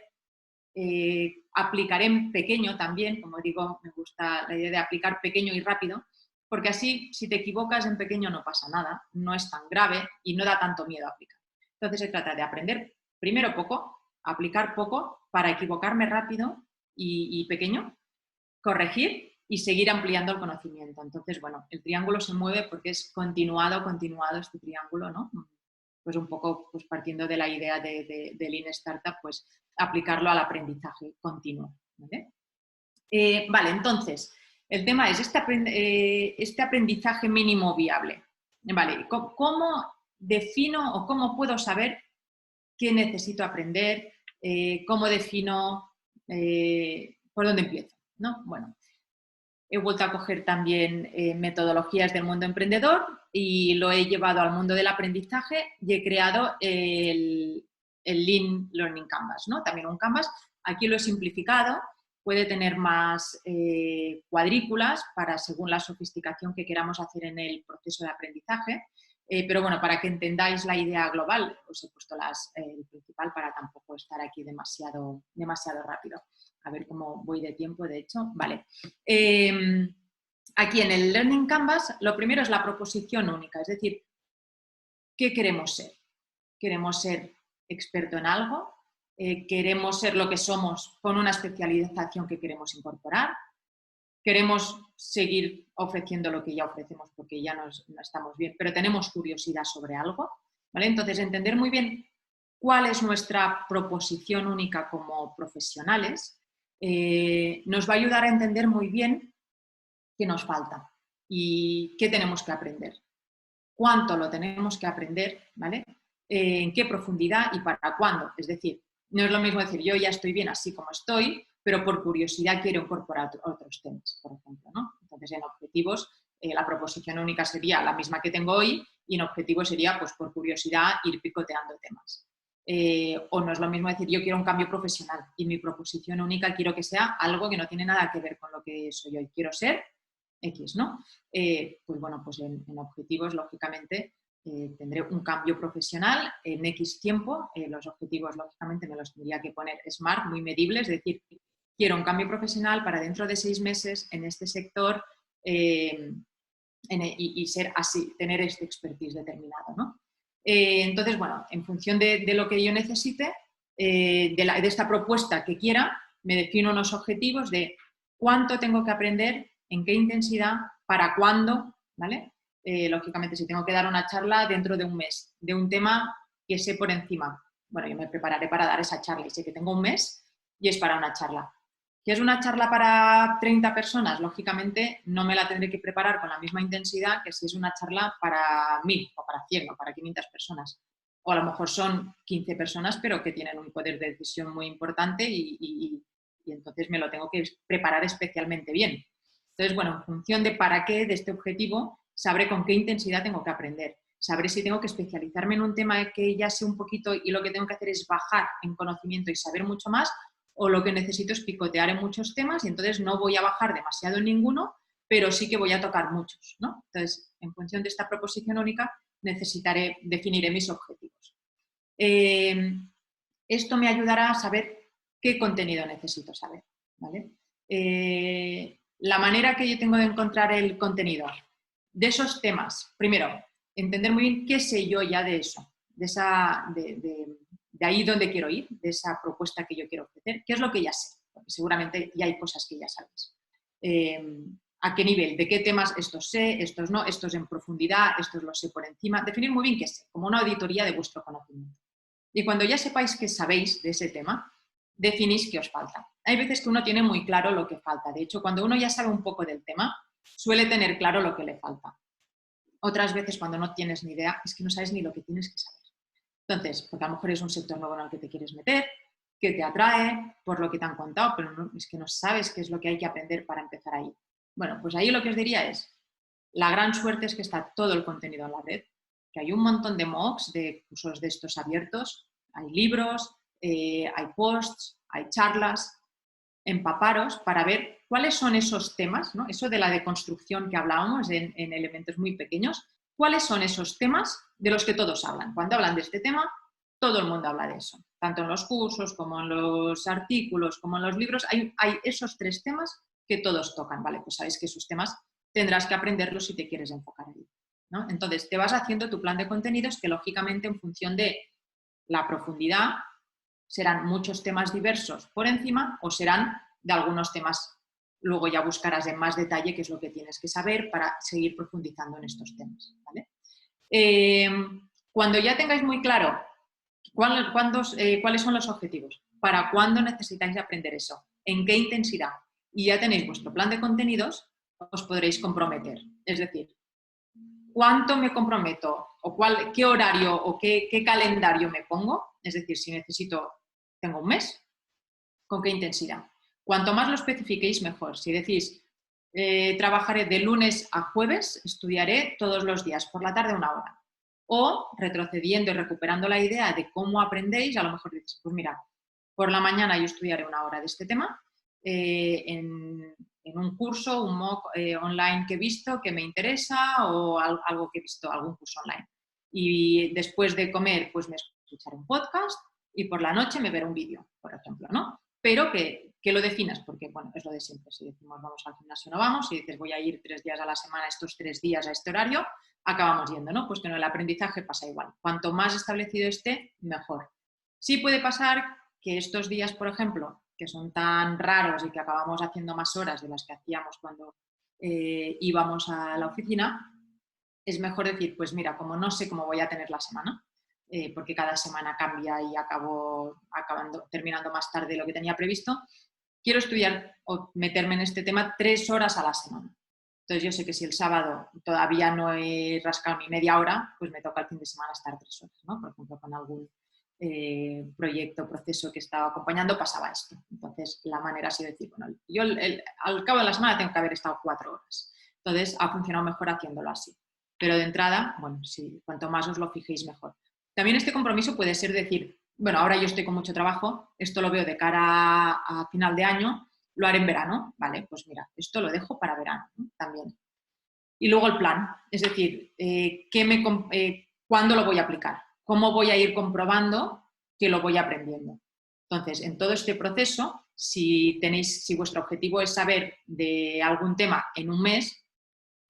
aplicaré en pequeño también, como digo, me gusta la idea de aplicar pequeño y rápido, porque así, si te equivocas en pequeño no pasa nada, no es tan grave y no da tanto miedo aplicar. Entonces se trata de aprender primero poco, aplicar poco para equivocarme rápido y pequeño, corregir y seguir ampliando el conocimiento. Entonces, bueno, el triángulo se mueve porque es continuado este triángulo, ¿no? Pues un poco pues partiendo de la idea de Lean Startup, pues aplicarlo al aprendizaje continuo. ¿Vale? Vale, entonces, el tema es este aprendizaje mínimo viable. Vale, ¿cómo defino o cómo puedo saber qué necesito aprender? ¿Cómo defino por dónde empiezo? ¿No? Bueno, he vuelto a coger también metodologías del mundo emprendedor y lo he llevado al mundo del aprendizaje y he creado el Lean Learning Canvas, ¿no? También un Canvas. Aquí lo he simplificado. Puede tener más cuadrículas para según la sofisticación que queramos hacer en el proceso de aprendizaje. Pero bueno, para que entendáis la idea global, os he puesto el principal para tampoco estar aquí demasiado rápido. A ver cómo voy de tiempo, de hecho. Vale. Aquí en el Learning Canvas, lo primero es la proposición única, es decir, ¿qué queremos ser? ¿Queremos ser experto en algo? ¿Queremos ser lo que somos con una especialización que queremos incorporar? ¿Queremos seguir ofreciendo lo que ya ofrecemos porque ya no estamos bien, pero tenemos curiosidad sobre algo? ¿Vale? Entonces, entender muy bien cuál es nuestra proposición única como profesionales nos va a ayudar a entender muy bien qué nos falta y qué tenemos que aprender, cuánto lo tenemos que aprender, ¿vale? En qué profundidad y para cuándo. Es decir, no es lo mismo decir yo ya estoy bien así como estoy, pero por curiosidad quiero incorporar otros temas, por ejemplo, ¿no? Entonces, en objetivos, la proposición única sería la misma que tengo hoy y en objetivos sería, pues, por curiosidad, ir picoteando temas. O no es lo mismo decir yo quiero un cambio profesional y mi proposición única quiero que sea algo que no tiene nada que ver con lo que soy hoy. Quiero ser X, ¿no? Pues bueno, pues en objetivos, lógicamente, tendré un cambio profesional en X tiempo. Los objetivos, lógicamente, me los tendría que poner SMART, muy medibles, es decir, quiero un cambio profesional para dentro de 6 meses en este sector y ser así, tener este expertise determinado, ¿no? Entonces, bueno, en función de lo que yo necesite, de esta propuesta que quiera, me defino unos objetivos de cuánto tengo que aprender, en qué intensidad, para cuándo, ¿vale? Lógicamente, si tengo que dar una charla dentro de un mes de un tema que sé por encima, bueno, yo me prepararé para dar esa charla y sé que tengo un mes y es para una charla. ¿Que es una charla para 30 personas? Lógicamente no me la tendré que preparar con la misma intensidad que si es una charla para 1000 o para 100 o para 500 personas. O a lo mejor son 15 personas, pero que tienen un poder de decisión muy importante y entonces me lo tengo que preparar especialmente bien. Entonces, bueno, en función de para qué, de este objetivo, sabré con qué intensidad tengo que aprender. Sabré si tengo que especializarme en un tema que ya sé un poquito y lo que tengo que hacer es bajar en conocimiento y saber mucho más, o lo que necesito es picotear en muchos temas y entonces no voy a bajar demasiado en ninguno, pero sí que voy a tocar muchos, ¿no? Entonces, en función de esta proposición única, definiré mis objetivos. Esto me ayudará a saber qué contenido necesito saber, ¿vale? La manera que yo tengo de encontrar el contenido de esos temas, primero, entender muy bien qué sé yo ya de eso, de ahí donde quiero ir, de esa propuesta que yo quiero ofrecer, qué es lo que ya sé, porque seguramente ya hay cosas que ya sabes. ¿A qué nivel? ¿De qué temas estos sé, estos no, estos en profundidad, estos los sé por encima? Definir muy bien qué sé, como una auditoría de vuestro conocimiento. Y cuando ya sepáis que sabéis de ese tema, definís qué os falta. Hay veces que uno tiene muy claro lo que falta. De hecho, cuando uno ya sabe un poco del tema, suele tener claro lo que le falta. Otras veces, cuando no tienes ni idea, es que no sabes ni lo que tienes que saber. Entonces, porque a lo mejor es un sector nuevo en el que te quieres meter, que te atrae, por lo que te han contado, pero no, es que no sabes qué es lo que hay que aprender para empezar ahí. Bueno, pues ahí lo que os diría es, la gran suerte es que está todo el contenido en la red, que hay un montón de MOOCs, de cursos de estos abiertos, hay libros, hay posts, hay charlas, empaparos para ver cuáles son esos temas, ¿no? Eso de la deconstrucción que hablábamos en elementos muy pequeños, cuáles son esos temas de los que todos hablan. Cuando hablan de este tema, todo el mundo habla de eso, tanto en los cursos como en los artículos, como en los libros, hay esos 3 temas que todos tocan, ¿vale? Pues sabéis que esos temas tendrás que aprenderlos si te quieres enfocar ahí, ¿no? Entonces, te vas haciendo tu plan de contenidos que, lógicamente, en función de la profundidad, serán muchos temas diversos por encima o serán de algunos temas luego ya buscarás en más detalle qué es lo que tienes que saber para seguir profundizando en estos temas, ¿vale? Cuando ya tengáis muy claro cuáles son los objetivos, para cuándo necesitáis aprender eso, en qué intensidad, y ya tenéis vuestro plan de contenidos, os podréis comprometer. Es decir, ¿cuánto me comprometo? ¿O qué horario o qué calendario me pongo? Es decir, si tengo un mes, ¿con qué intensidad? Cuanto más lo especifiquéis, mejor. Si decís, trabajaré de lunes a jueves, estudiaré todos los días, por la tarde 1 hora. O, retrocediendo y recuperando la idea de cómo aprendéis, a lo mejor dices, pues mira, por la mañana yo estudiaré 1 hora de este tema, en un curso, un MOOC online que he visto que me interesa o algo que he visto, algún curso online. Y después de comer, pues me escucharé un podcast y por la noche me veré un vídeo, por ejemplo, ¿no? Pero que lo definas, porque, bueno, es lo de siempre. Si decimos vamos al gimnasio, no vamos. Si dices voy a ir 3 días a la semana, estos 3 días a este horario, acabamos yendo, ¿no? Pues que en el aprendizaje pasa igual. Cuanto más establecido esté, mejor. Sí puede pasar que estos días, por ejemplo, que son tan raros y que acabamos haciendo más horas de las que hacíamos cuando íbamos a la oficina, es mejor decir, pues mira, como no sé cómo voy a tener la semana, porque cada semana cambia y acabo terminando más tarde de lo que tenía previsto, quiero estudiar o meterme en este tema 3 horas a la semana. Entonces yo sé que si el sábado todavía no he rascado ni media hora, pues me toca el fin de semana estar 3 horas, ¿no? Por ejemplo, con algún proyecto, proceso que estaba acompañando, pasaba esto. Entonces la manera ha sido decir, bueno, yo al cabo de la semana tengo que haber estado 4 horas. Entonces ha funcionado mejor haciéndolo así. Pero de entrada, bueno, sí, cuanto más os lo fijéis, mejor. También este compromiso puede ser decir, bueno, ahora yo estoy con mucho trabajo, esto lo veo de cara a final de año, lo haré en verano, vale, pues mira, esto lo dejo para verano, ¿no? También. Y luego el plan, es decir, ¿cuándo lo voy a aplicar? ¿Cómo voy a ir comprobando que lo voy aprendiendo? Entonces, en todo este proceso, si vuestro objetivo es saber de algún tema en un mes,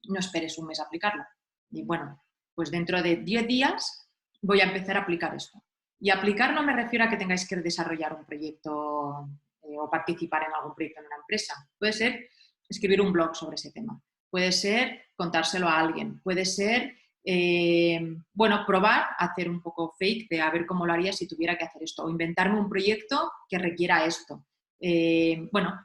no esperes un mes a aplicarlo. Y bueno, pues dentro de 10 días voy a empezar a aplicar esto. Y aplicar no me refiero a que tengáis que desarrollar un proyecto o participar en algún proyecto en una empresa. Puede ser escribir un blog sobre ese tema. Puede ser contárselo a alguien. Puede ser, bueno, probar, hacer un poco fake de a ver cómo lo haría si tuviera que hacer esto. O inventarme un proyecto que requiera esto. Bueno,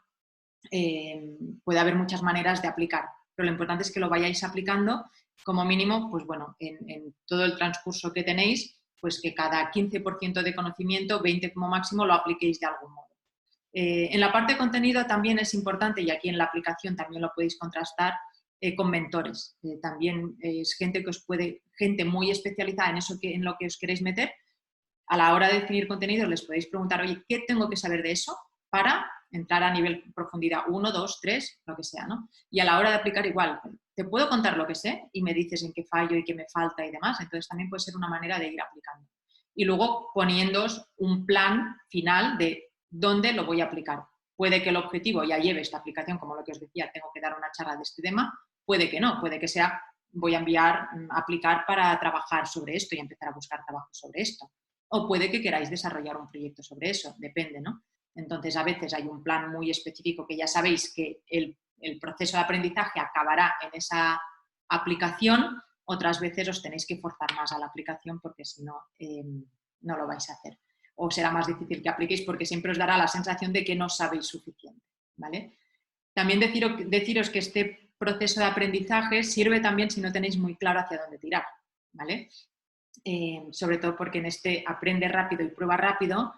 puede haber muchas maneras de aplicar, pero lo importante es que lo vayáis aplicando como mínimo, pues bueno, en todo el transcurso que tenéis, pues que cada 15% de conocimiento, 20 como máximo, lo apliquéis de algún modo. En la parte de contenido también es importante, y aquí en la aplicación también lo podéis contrastar, con mentores. También es gente muy especializada en eso en lo que os queréis meter. A la hora de definir contenidos les podéis preguntar, oye, ¿qué tengo que saber de eso para entrar a nivel profundidad 1, 2, 3, lo que sea, ¿no? Y a la hora de aplicar igual, te puedo contar lo que sé y me dices en qué fallo y qué me falta y demás. Entonces también puede ser una manera de ir aplicando. Y luego poniéndoos un plan final de dónde lo voy a aplicar. Puede que el objetivo ya lleve esta aplicación, como lo que os decía, tengo que dar una charla de este tema, puede que no, puede que sea voy a aplicar para trabajar sobre esto y empezar a buscar trabajo sobre esto. O puede que queráis desarrollar un proyecto sobre eso, depende, ¿no? Entonces, a veces hay un plan muy específico que ya sabéis que el proceso de aprendizaje acabará en esa aplicación, otras veces os tenéis que forzar más a la aplicación porque si no, no lo vais a hacer. O será más difícil que apliquéis porque siempre os dará la sensación de que no sabéis suficiente, ¿vale? También deciros que este proceso de aprendizaje sirve también si no tenéis muy claro hacia dónde tirar, ¿vale? Sobre todo porque en este aprende rápido y prueba rápido,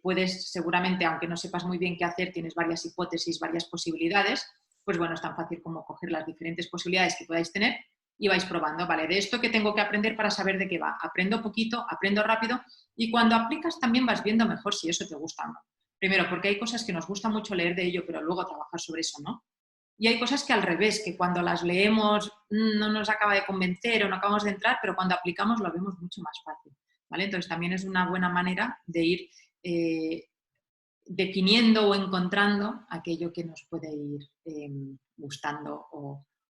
puedes seguramente, aunque no sepas muy bien qué hacer, tienes varias hipótesis, varias posibilidades, pues bueno, es tan fácil como coger las diferentes posibilidades que podáis tener y vais probando, ¿vale? De esto que tengo que aprender para saber de qué va. Aprendo poquito, aprendo rápido y cuando aplicas también vas viendo mejor si eso te gusta o no. Primero, porque hay cosas que nos gusta mucho leer de ello, pero luego trabajar sobre eso, ¿no? Y hay cosas que al revés, que cuando las leemos no nos acaba de convencer o no acabamos de entrar, pero cuando aplicamos lo vemos mucho más fácil, ¿vale? Entonces también es una buena manera de ir definiendo o encontrando aquello que nos puede ir gustando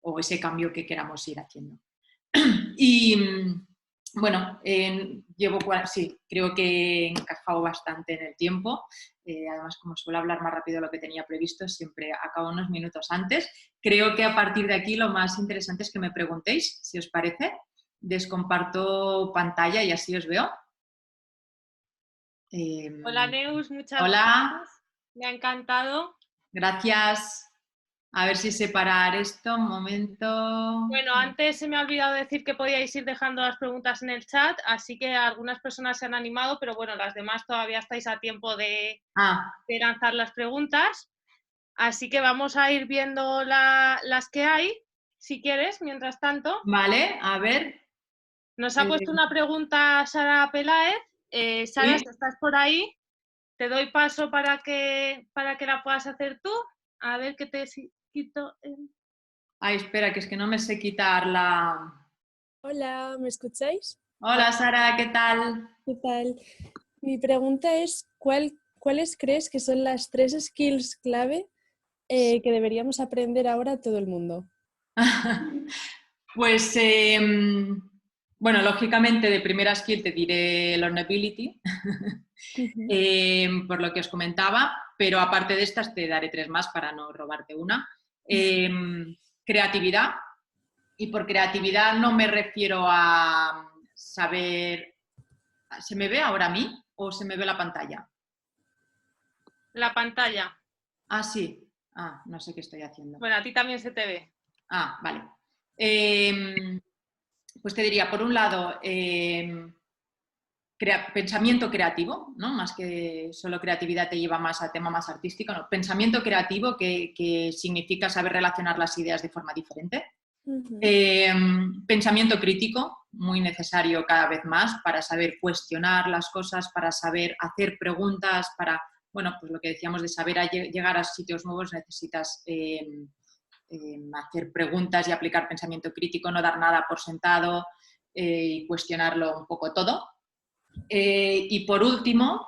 o ese cambio que queramos ir haciendo. Y Bueno, sí, creo que he encajado bastante en el tiempo. Además, como suelo hablar más rápido de lo que tenía previsto, siempre acabo unos minutos antes. Creo que a partir de aquí lo más interesante es que me preguntéis, si os parece. Descomparto pantalla y así os veo. Hola Neus, muchas Hola, gracias. Me ha encantado. gracias. A ver si separar esto, un momento. Bueno, antes se me ha olvidado decir que podíais ir dejando las preguntas en el chat, así que algunas personas se han animado, pero bueno, las demás todavía estáis a tiempo de lanzar las preguntas. Así que vamos a ir viendo las que hay, si quieres, mientras tanto. Vale, a ver. Nos ha puesto una pregunta Sara Peláez. Sara, ¿Sí? si estás por ahí, te doy paso para que la puedas hacer tú. A ver que te quito el... Ay, espera, que es que no me sé quitar la... Hola, ¿me escucháis? Hola Sara, ¿qué tal? ¿Qué tal? Mi pregunta es, ¿cuáles crees que son las 3 skills clave que deberíamos aprender ahora todo el mundo? Pues, bueno, lógicamente de primera skill te diré learnability, por lo que os comentaba, pero aparte de estas te daré 3 más para no robarte una. Creatividad, y por creatividad no me refiero a saber... ¿Se me ve ahora a mí o se me ve la pantalla? La pantalla. Ah, sí. Ah, no sé qué estoy haciendo. Bueno, a ti también se te ve. Ah, vale. Pues te diría, por un lado, pensamiento creativo, ¿no? Más que solo creatividad te lleva más a tema más artístico, ¿no? Pensamiento creativo que significa saber relacionar las ideas de forma diferente. Pensamiento crítico, muy necesario cada vez más para saber cuestionar las cosas, para saber hacer preguntas, para, bueno, pues lo que decíamos de saber llegar a sitios nuevos necesitas hacer preguntas y aplicar pensamiento crítico, no dar nada por sentado y cuestionarlo un poco todo. Y por último,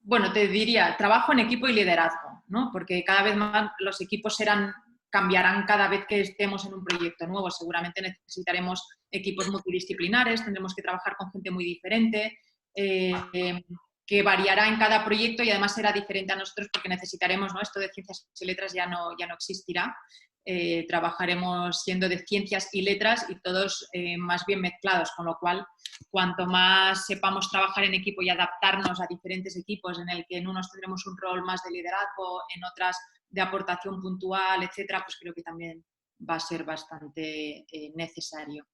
bueno, te diría, trabajo en equipo y liderazgo, ¿no? Porque cada vez más los equipos cambiarán cada vez que estemos en un proyecto nuevo. Seguramente necesitaremos equipos multidisciplinares, tendremos que trabajar con gente muy diferente, que variará en cada proyecto y además será diferente a nosotros porque necesitaremos, ¿no? Esto de ciencias y letras ya no existirá. Trabajaremos siendo de ciencias y letras y todos más bien mezclados, con lo cual cuanto más sepamos trabajar en equipo y adaptarnos a diferentes equipos en el que en unos tendremos un rol más de liderazgo, en otras de aportación puntual, etcétera, pues creo que también va a ser bastante necesario.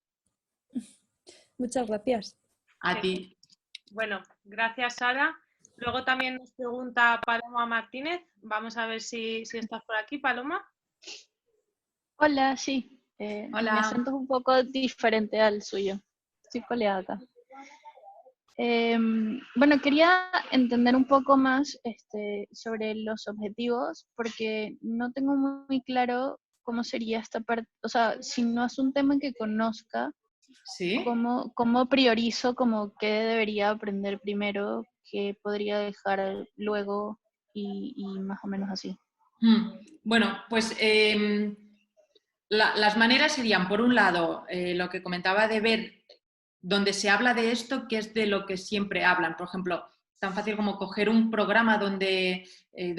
Muchas gracias. A ti. Bueno, gracias Sara. Luego también nos pregunta Paloma Martínez. Vamos a ver si estás por aquí, Paloma. Hola, sí. Hola. Mi acento es un poco diferente al suyo. Estoy coleada acá. Bueno, quería entender un poco más sobre los objetivos, porque no tengo muy claro cómo sería esta parte. O sea, si no es un tema que conozca, ¿Sí? ¿cómo priorizo como qué debería aprender primero, qué podría dejar luego y más o menos así? Bueno, pues las maneras serían, por un lado, lo que comentaba de ver donde se habla de esto, que es de lo que siempre hablan. Por ejemplo, tan fácil como coger un programa de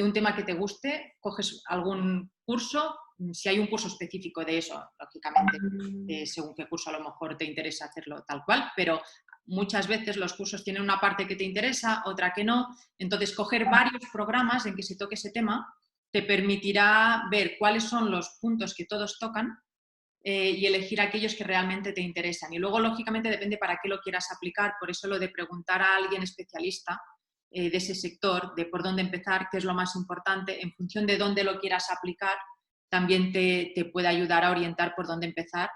un tema que te guste, coges algún curso, si hay un curso específico de eso, lógicamente, según qué curso a lo mejor te interesa hacerlo tal cual, pero muchas veces los cursos tienen una parte que te interesa, otra que no. Entonces, coger varios programas en que se toque ese tema te permitirá ver cuáles son los puntos que todos tocan y elegir aquellos que realmente te interesan. Y luego, lógicamente, depende para qué lo quieras aplicar, por eso lo de preguntar a alguien especialista de ese sector, de por dónde empezar, qué es lo más importante, en función de dónde lo quieras aplicar, también te puede ayudar a orientar por dónde empezar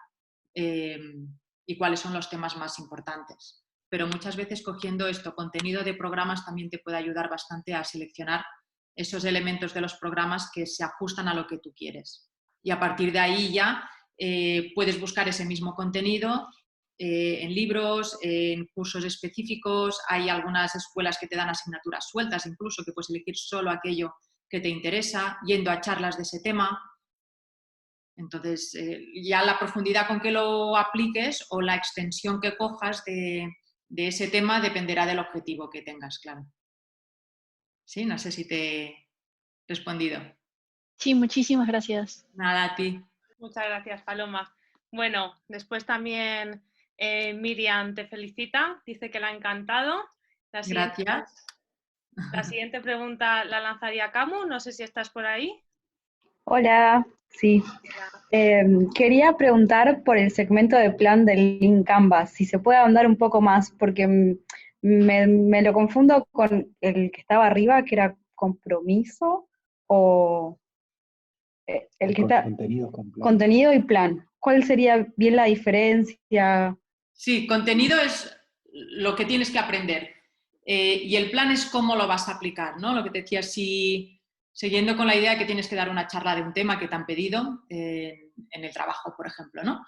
y cuáles son los temas más importantes. Pero muchas veces cogiendo contenido de programas, también te puede ayudar bastante a seleccionar esos elementos de los programas que se ajustan a lo que tú quieres. Y a partir de ahí ya puedes buscar ese mismo contenido en libros, en cursos específicos. Hay algunas escuelas que te dan asignaturas sueltas, incluso que puedes elegir solo aquello que te interesa, yendo a charlas de ese tema. Entonces, ya la profundidad con que lo apliques o la extensión que cojas de ese tema dependerá del objetivo que tengas, claro. Sí, no sé si te he respondido. Sí, muchísimas gracias. Nada, a ti. Muchas gracias, Paloma. Bueno, después también Miriam te felicita, dice que le ha encantado. Gracias. La siguiente pregunta la lanzaría Camu, no sé si estás por ahí. Hola, sí. Quería preguntar por el segmento de plan del link Canvas, si se puede ahondar un poco más, porque me lo confundo con el que estaba arriba, que era compromiso, o el que está contenido con plan. Contenido y plan. ¿Cuál sería bien la diferencia? Sí, contenido es lo que tienes que aprender y el plan es cómo lo vas a aplicar, ¿no? Lo que te decía, si siguiendo con la idea de que tienes que dar una charla de un tema que te han pedido en el trabajo, por ejemplo, ¿no?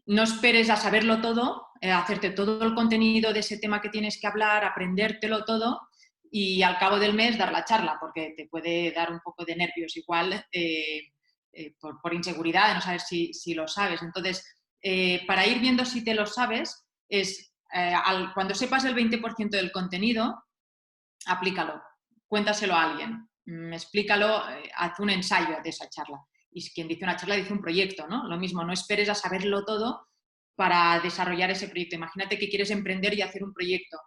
No esperes a saberlo todo, hacerte todo el contenido de ese tema que tienes que hablar, aprendértelo todo y al cabo del mes dar la charla, porque te puede dar un poco de nervios igual por inseguridad de no saber si lo sabes. Entonces, para ir viendo si te lo sabes, es cuando sepas el 20% del contenido, aplícalo, cuéntaselo a alguien, explícalo, haz un ensayo de esa charla. Y quien dice una charla dice un proyecto, ¿no? Lo mismo, no esperes a saberlo todo para desarrollar ese proyecto. Imagínate que quieres emprender y hacer un proyecto.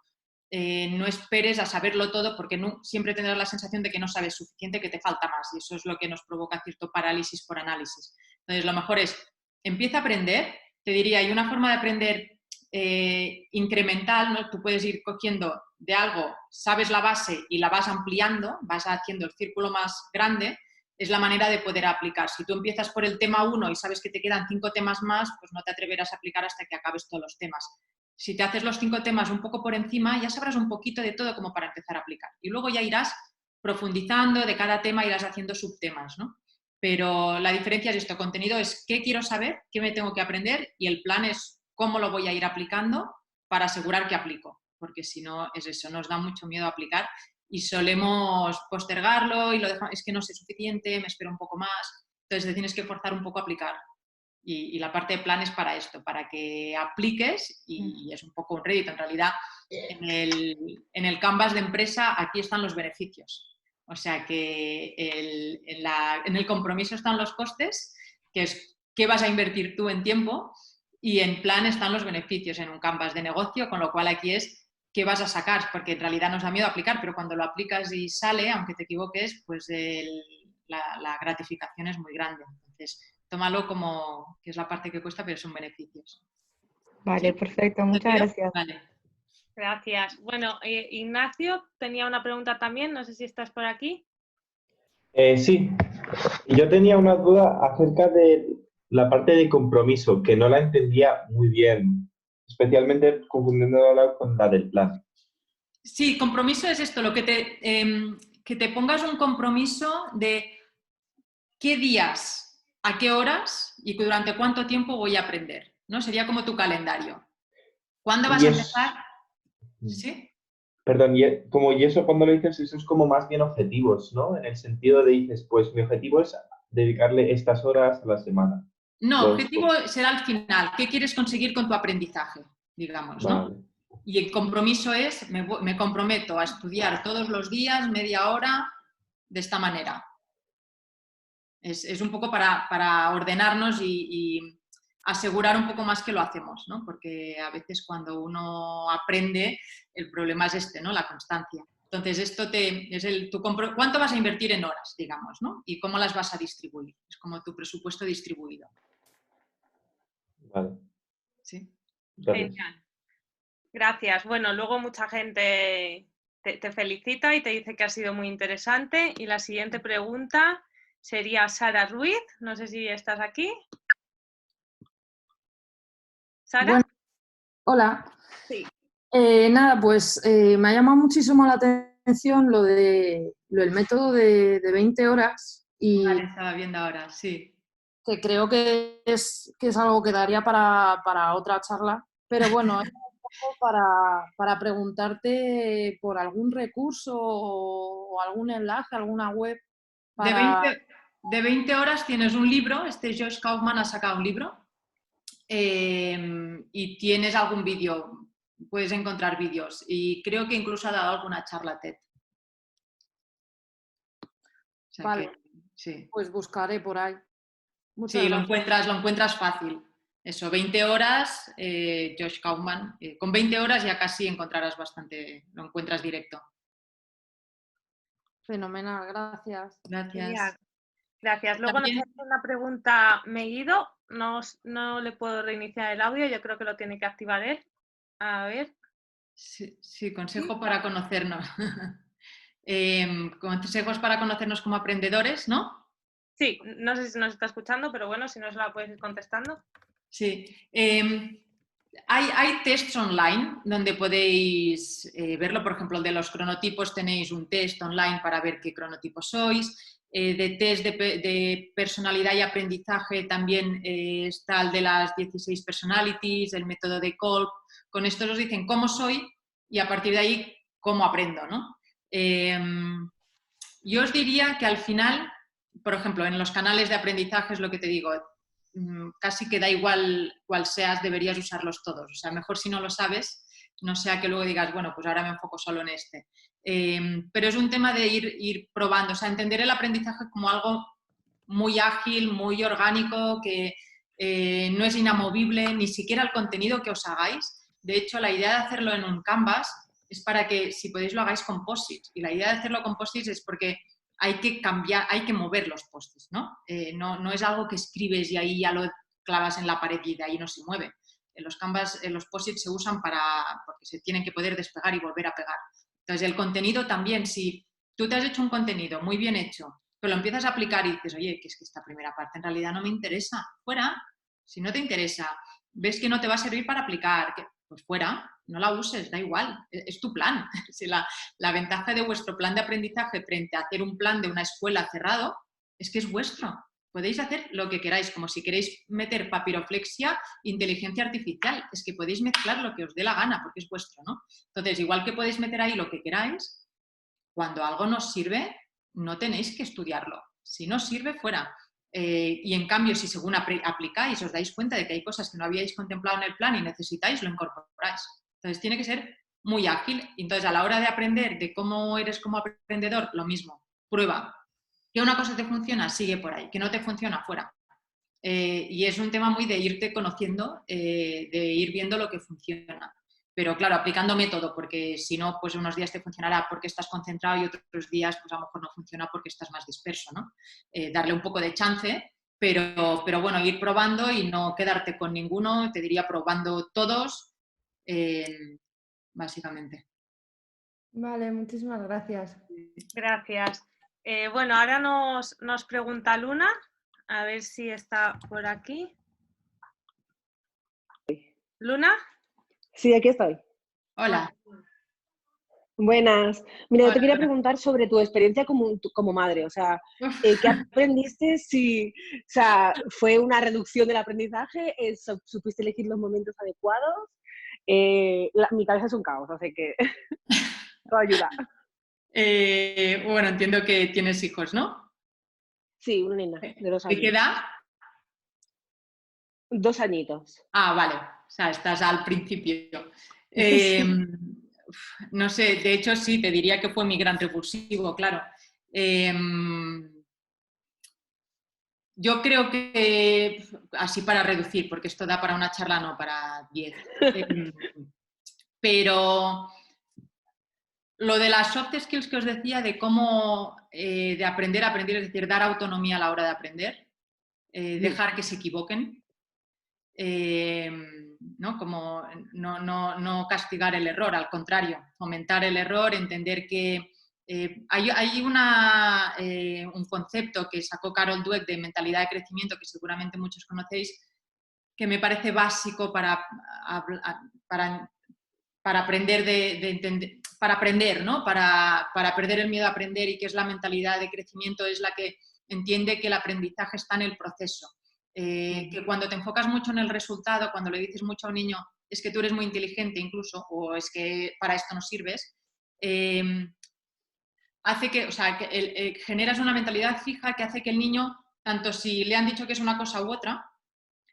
No esperes a saberlo todo porque siempre tendrás la sensación de que no sabes suficiente, que te falta más y eso es lo que nos provoca cierto parálisis por análisis. Entonces, lo mejor es, empieza a aprender, te diría, hay una forma de aprender incremental, ¿no? Tú puedes ir cogiendo de algo, sabes la base y la vas ampliando, vas haciendo el círculo más grande, es la manera de poder aplicar. Si tú empiezas por el tema 1 y sabes que te quedan 5 temas más, pues no te atreverás a aplicar hasta que acabes todos los temas. Si te haces los 5 temas un poco por encima, ya sabrás un poquito de todo como para empezar a aplicar. Y luego ya irás profundizando de cada tema, irás haciendo subtemas, ¿no? Pero la diferencia es esto, contenido es qué quiero saber, qué me tengo que aprender y el plan es cómo lo voy a ir aplicando para asegurar que aplico. Porque si no, es eso, nos da mucho miedo aplicar y solemos postergarlo y lo dejamos, es que no sé suficiente, me espero un poco más. Entonces te tienes que forzar un poco a aplicar. Y la parte de plan es para esto, para que apliques y es un poco un rédito. En realidad, en el Canvas de empresa, aquí están los beneficios. O sea que en el compromiso están los costes, que es qué vas a invertir tú en tiempo, y en plan están los beneficios en un Canvas de negocio, con lo cual aquí es qué vas a sacar, porque en realidad nos da miedo aplicar, pero cuando lo aplicas y sale, aunque te equivoques, pues la gratificación es muy grande. Entonces, tómalo como que es la parte que cuesta, pero son beneficios. Vale, ¿sí? Perfecto, muchas gracias. Vale. Gracias. Bueno, Ignacio tenía una pregunta también, no sé si estás por aquí. Sí, yo tenía una duda acerca de la parte de compromiso, que no la entendía muy bien, especialmente confundiéndola con la del plan. Sí, compromiso es esto, lo que te pongas un compromiso de qué días, a qué horas y durante cuánto tiempo voy a aprender, ¿no? Sería como tu calendario. ¿Cuándo vas a empezar? ¿Sí? Perdón, y eso cuando lo dices, eso es como más bien objetivos, ¿no? En el sentido de dices, pues mi objetivo es dedicarle estas horas a la semana. No, objetivo será al final. ¿Qué quieres conseguir con tu aprendizaje? Digamos, ¿no? Vale. Y el compromiso es, me comprometo a estudiar todos los días, media hora, de esta manera. Es un poco para ordenarnos y asegurar un poco más que lo hacemos, ¿no? Porque a veces cuando uno aprende, el problema es este, ¿no? La constancia. Entonces, esto ¿cuánto vas a invertir en horas, digamos, ¿no? Y cómo las vas a distribuir. Es como tu presupuesto distribuido. Vale. ¿Sí? Genial. Gracias. Bueno, luego mucha gente te felicita y te dice que ha sido muy interesante. Y la siguiente pregunta sería Sara Ruiz. No sé si estás aquí. ¿Sara? Bueno, hola. Sí. Nada, pues me ha llamado muchísimo la atención lo del método de 20 horas. Y vale, estaba viendo ahora, sí. Que creo que es algo que daría para otra charla. Pero bueno, es un poco para preguntarte por algún recurso o algún enlace, alguna web. de 20 horas tienes un libro, Josh Kaufman ha sacado un libro, y tienes algún vídeo, puedes encontrar vídeos, y creo que incluso ha dado alguna charla TED. O sea vale, que, sí. Pues buscaré por ahí. Muchas Sí, gracias. lo encuentras fácil. Eso, 20 horas, Josh Kaufman. Con 20 horas ya casi encontrarás bastante, lo encuentras directo. Fenomenal, gracias. Gracias. Genial. Gracias. Luego nos También, hace una pregunta Meguido. No le puedo reiniciar el audio, yo creo que lo tiene que activar él. A ver. sí, consejo para conocernos. Consejos para conocernos como aprendedores, ¿no? Sí, no sé si nos está escuchando, pero bueno, si no se la puedes ir contestando. Sí. Hay tests online donde podéis verlo. Por ejemplo, el de los cronotipos tenéis un test online para ver qué cronotipos sois. De test de personalidad y aprendizaje también está el de las 16 personalities, el método de Kolb. Con esto os dicen cómo soy y a partir de ahí cómo aprendo, ¿no? Yo os diría que al final, por ejemplo, en los canales de aprendizaje es lo que te digo, casi que da igual cuál seas, deberías usarlos todos. O sea, mejor si no lo sabes, no sea que luego digas, bueno, pues ahora me enfoco solo en este. Pero es un tema de ir probando, o sea, entender el aprendizaje como algo muy ágil, muy orgánico, que no es inamovible, ni siquiera el contenido que os hagáis. De hecho, la idea de hacerlo en un Canvas es para que, si podéis, lo hagáis con post-its. Y la idea de hacerlo con post-its es porque hay que cambiar, hay que mover los post-its, ¿no? No es algo que escribes y ahí ya lo clavas en la pared y de ahí no se mueve. En los Canvas, los post-its se usan porque se tienen que poder despegar y volver a pegar. Entonces, el contenido también, si tú te has hecho un contenido muy bien hecho, pero lo empiezas a aplicar y dices, oye, que es que esta primera parte en realidad no me interesa, fuera. Si no te interesa, ves que no te va a servir para aplicar, pues fuera, no la uses, da igual, es tu plan. Si la ventaja de vuestro plan de aprendizaje frente a hacer un plan de una escuela cerrado es que es vuestro. Podéis hacer lo que queráis, como si queréis meter papiroflexia, inteligencia artificial, es que podéis mezclar lo que os dé la gana porque es vuestro, ¿no? Entonces, igual que podéis meter ahí lo que queráis, cuando algo nos sirve, no tenéis que estudiarlo. Si no sirve, fuera. Y en cambio, si según aplicáis os dais cuenta de que hay cosas que no habíais contemplado en el plan y necesitáis, lo incorporáis. Entonces, tiene que ser muy ágil. Entonces, a la hora de aprender de cómo eres como aprendedor, lo mismo. Prueba. Que una cosa te funciona, sigue por ahí. Que no te funciona, fuera. Y es un tema muy de irte conociendo, de ir viendo lo que funciona. Pero claro, aplicando método, porque si no, pues unos días te funcionará porque estás concentrado y otros días pues a lo mejor no funciona porque estás más disperso, ¿no? Darle un poco de chance, pero bueno, ir probando y no quedarte con ninguno, te diría probando todos, básicamente. Vale, muchísimas gracias. Gracias. Bueno, ahora nos pregunta Luna, a ver si está por aquí. ¿Luna? Sí, aquí estoy. Hola. Buenas. Mira, yo te quería Hola. preguntar sobre tu experiencia como madre. O sea, ¿qué aprendiste? Si, o sea, ¿fue una reducción del aprendizaje? ¿Supiste elegir los momentos adecuados? Mi cabeza es un caos, así que todo ayuda. Bueno, entiendo que tienes hijos, ¿no? Sí, una nena de 2 años. ¿De qué edad? 2 añitos. Ah, vale. O sea, estás al principio. No sé, de hecho sí, te diría que fue mi gran revulsivo, claro. Yo creo que, así para reducir, porque esto da para una charla, no para 10. Pero lo de las soft skills que os decía, de cómo de aprender a aprender, es decir, dar autonomía a la hora de aprender, dejar que se equivoquen, ¿no? Como no castigar el error, al contrario, fomentar el error, entender que hay un concepto que sacó Carol Dweck de mentalidad de crecimiento, que seguramente muchos conocéis, que me parece básico para aprender para aprender, ¿no? Para perder el miedo a aprender, y que es la mentalidad de crecimiento, es la que entiende que el aprendizaje está en el proceso. Que cuando te enfocas mucho en el resultado, cuando le dices mucho a un niño, es que tú eres muy inteligente incluso, o es que para esto no sirves, hace que, o sea, que generas una mentalidad fija que hace que el niño, tanto si le han dicho que es una cosa u otra,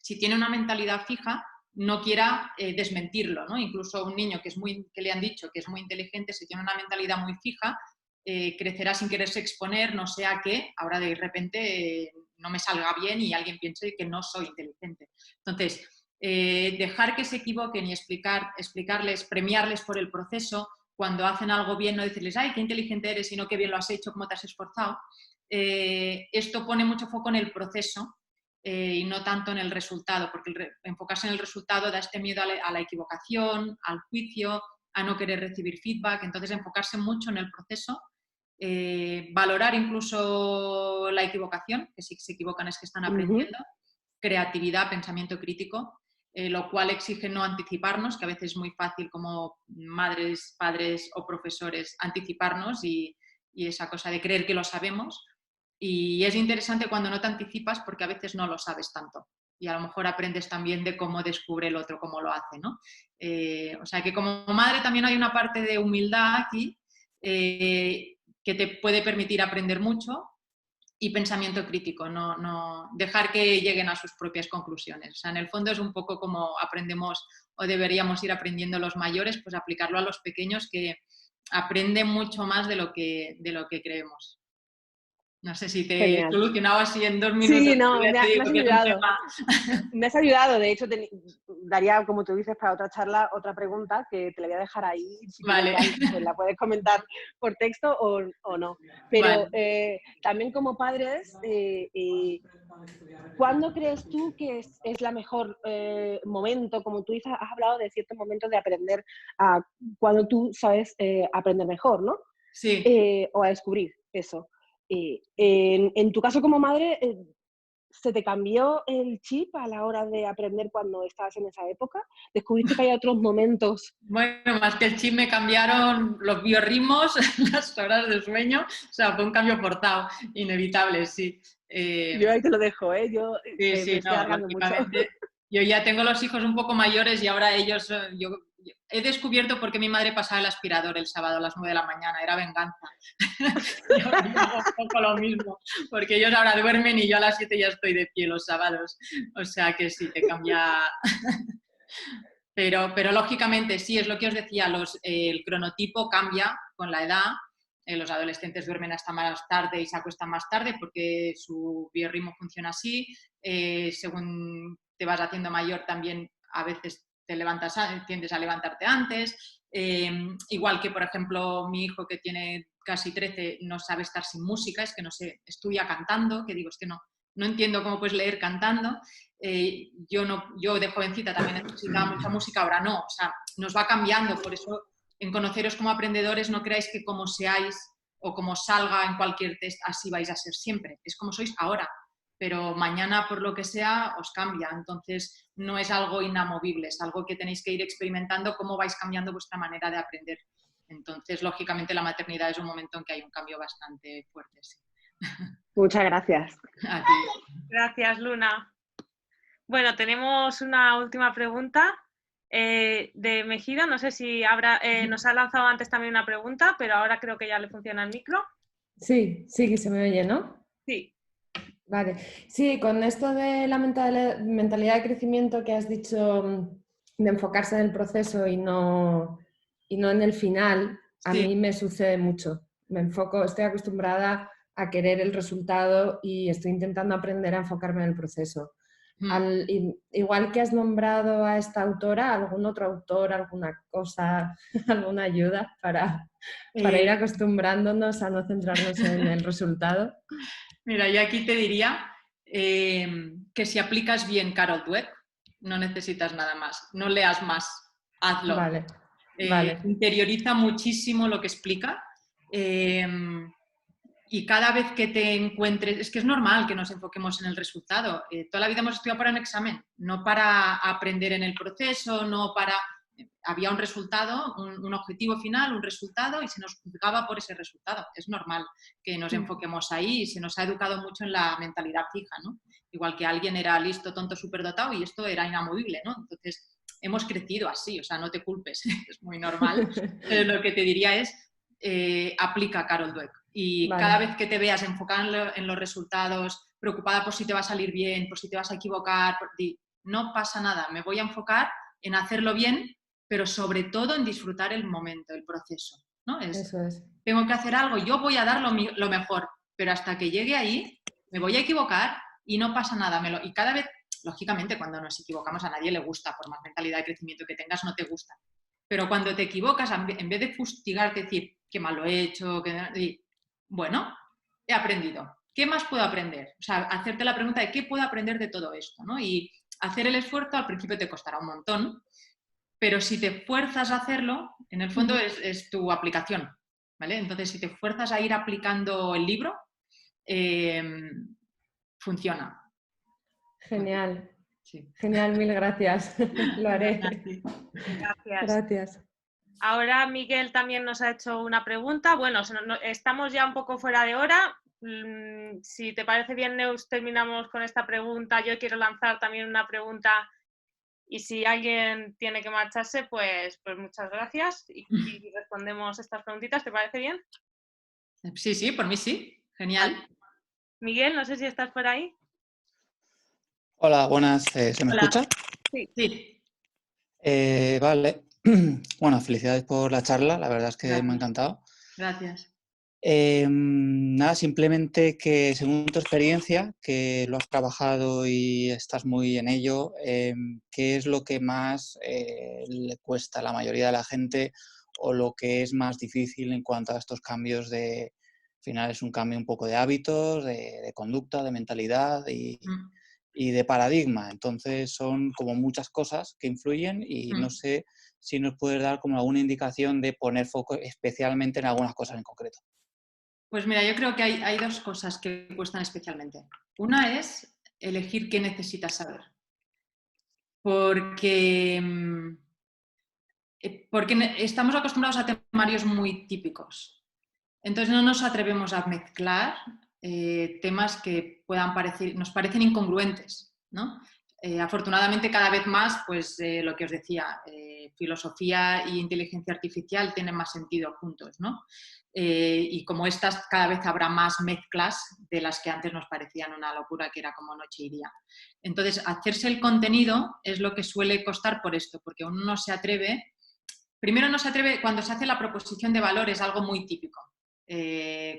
si tiene una mentalidad fija, no quiera desmentirlo, ¿no? Incluso un niño que le han dicho que es muy inteligente, si tiene una mentalidad muy fija, crecerá sin quererse exponer, no sea que ahora de repente no me salga bien y alguien piense que no soy inteligente. Entonces, dejar que se equivoquen y explicarles, premiarles por el proceso, cuando hacen algo bien, no decirles, ay, qué inteligente eres, sino qué bien lo has hecho, cómo te has esforzado. Esto pone mucho foco en el proceso y no tanto en el resultado, porque enfocarse en el resultado da este miedo a la equivocación, al juicio, a no querer recibir feedback. Entonces, enfocarse mucho en el proceso, valorar incluso la equivocación, que si se equivocan es que están aprendiendo, creatividad, pensamiento crítico, lo cual exige no anticiparnos, que a veces es muy fácil como madres, padres o profesores anticiparnos y esa cosa de creer que lo sabemos. Y es interesante cuando no te anticipas porque a veces no lo sabes tanto. Y a lo mejor aprendes también de cómo descubre el otro, cómo lo hace, ¿no? O sea que como madre también hay una parte de humildad aquí que te puede permitir aprender mucho, y pensamiento crítico, no dejar que lleguen a sus propias conclusiones. O sea, en el fondo es un poco como aprendemos o deberíamos ir aprendiendo los mayores, pues aplicarlo a los pequeños que aprenden mucho más de lo que creemos. No sé si te he solucionado así en 2 minutos. Sí, no, me has ayudado. Me has ayudado. De hecho, daría, como tú dices, para otra charla, otra pregunta que te la voy a dejar ahí. Si vale. pues la puedes comentar por texto o no. Pero vale. También como padres, ¿cuándo crees tú que es la mejor momento? Como tú dices, has hablado de ciertos momentos de aprender, cuando tú sabes aprender mejor, ¿no? Sí. O a descubrir eso. En tu caso como madre, ¿se te cambió el chip a la hora de aprender cuando estabas en esa época? ¿Descubriste que hay otros momentos? Bueno, más que el chip me cambiaron los biorritmos, las horas de sueño, o sea, fue un cambio forzado, inevitable, sí. Yo ahí te lo dejo, ¿eh? Yo me estoy alargando mucho. Yo ya tengo los hijos un poco mayores y ahora ellos... Yo he descubierto por qué mi madre pasaba el aspirador el sábado a las 9 de la mañana, era venganza. Yo hago un poco lo mismo, porque ellos ahora duermen y yo a las 7 ya estoy de pie los sábados. O sea que sí, te cambia... Pero lógicamente sí, es lo que os decía, el cronotipo cambia con la edad. Los adolescentes duermen hasta más tarde y se acuestan más tarde porque su biorritmo funciona así. Según te vas haciendo mayor también a veces tiendes a levantarte antes. Igual que, por ejemplo, mi hijo que tiene casi 13 no sabe estar sin música, es que no sé, estudia cantando, que digo, es que no entiendo cómo puedes leer cantando. Yo de jovencita también necesitaba mucha música, ahora no. O sea, nos va cambiando, por eso en conoceros como aprendedores no creáis que como seáis o como salga en cualquier test así vais a ser siempre. Es como sois ahora, pero mañana por lo que sea os cambia. Entonces no es algo inamovible, es algo que tenéis que ir experimentando cómo vais cambiando vuestra manera de aprender. Entonces, lógicamente, la maternidad es un momento en que hay un cambio bastante fuerte. Sí. Muchas gracias. A ti. Gracias, Luna. Bueno, tenemos una última pregunta de Mejido. No sé si nos ha lanzado antes también una pregunta, pero ahora creo que ya le funciona el micro. Sí, que se me oye, ¿no? Sí. Vale. Sí, con esto de la mentalidad de crecimiento que has dicho, de enfocarse en el proceso y no en el final, a mí me sucede mucho. Estoy acostumbrada a querer el resultado y estoy intentando aprender a enfocarme en el proceso. Igual que has nombrado a esta autora, ¿algún otro autor, alguna cosa, alguna ayuda para ir acostumbrándonos a no centrarnos en el resultado? Mira, yo aquí te diría que si aplicas bien Carol Dweck, no necesitas nada más, no leas más, hazlo. Vale. Interioriza muchísimo lo que explica. Y cada vez que te encuentres, es que es normal que nos enfoquemos en el resultado. Toda la vida hemos estudiado para un examen, no para aprender en el proceso, no para... Había un resultado, un objetivo final, un resultado, y se nos juzgaba por ese resultado. Es normal que nos enfoquemos ahí y se nos ha educado mucho en la mentalidad fija, ¿no? Igual que alguien era listo, tonto, superdotado y esto era inamovible, ¿no? Entonces, hemos crecido así, o sea, no te culpes, es muy normal. Pero lo que te diría es, aplica Carol Dweck. Y Vale. cada vez que te veas enfocada en los resultados, preocupada por si te va a salir bien, por si te vas a equivocar, no pasa nada, me voy a enfocar en hacerlo bien, pero sobre todo en disfrutar el momento, el proceso, ¿no? Eso es. Tengo que hacer algo, yo voy a dar lo mejor, pero hasta que llegue ahí me voy a equivocar y no pasa nada. Y cada vez, lógicamente, cuando nos equivocamos a nadie le gusta, por más mentalidad de crecimiento que tengas, no te gusta. Pero cuando te equivocas, en vez de fustigarte, decir, qué mal lo he hecho, bueno, he aprendido. ¿Qué más puedo aprender? O sea, hacerte la pregunta de qué puedo aprender de todo esto, ¿no? Y hacer el esfuerzo al principio te costará un montón, pero si te fuerzas a hacerlo, en el fondo es tu aplicación, ¿vale? Entonces, si te fuerzas a ir aplicando el libro, funciona. Genial. Sí. Genial, mil gracias. Lo haré. Gracias. Gracias. Ahora Miguel también nos ha hecho una pregunta. Bueno, estamos ya un poco fuera de hora. Si te parece bien, Neus, terminamos con esta pregunta. Yo quiero lanzar también una pregunta y si alguien tiene que marcharse, pues muchas gracias y respondemos estas preguntitas. ¿Te parece bien? Sí, sí, por mí sí. Genial. Vale. Miguel, no sé si estás por ahí. Hola, buenas. ¿Se me escucha? Sí. Sí. Vale. Bueno, felicidades por la charla. La verdad es que Gracias. me ha encantado. Gracias. Nada, simplemente que según tu experiencia, que lo has trabajado y estás muy en ello, ¿qué es lo que más le cuesta a la mayoría de la gente o lo que es más difícil en cuanto a estos cambios de, al final es un cambio un poco de hábitos, de conducta, de mentalidad y de paradigma? Entonces son como muchas cosas que influyen y no sé si nos puedes dar como alguna indicación de poner foco especialmente en algunas cosas en concreto. Pues mira, yo creo que hay dos cosas que cuestan especialmente. Una es elegir qué necesitas saber. Porque estamos acostumbrados a temarios muy típicos. Entonces no nos atrevemos a mezclar temas que nos parecen incongruentes, ¿no? Afortunadamente cada vez más, pues lo que os decía, filosofía e inteligencia artificial tienen más sentido juntos, ¿no? Y como estas, cada vez habrá más mezclas de las que antes nos parecían una locura, que era como noche y día. Entonces, hacerse el contenido es lo que suele costar por esto, porque uno no se atreve. Primero no se atreve, cuando se hace la proposición de valor es algo muy típico,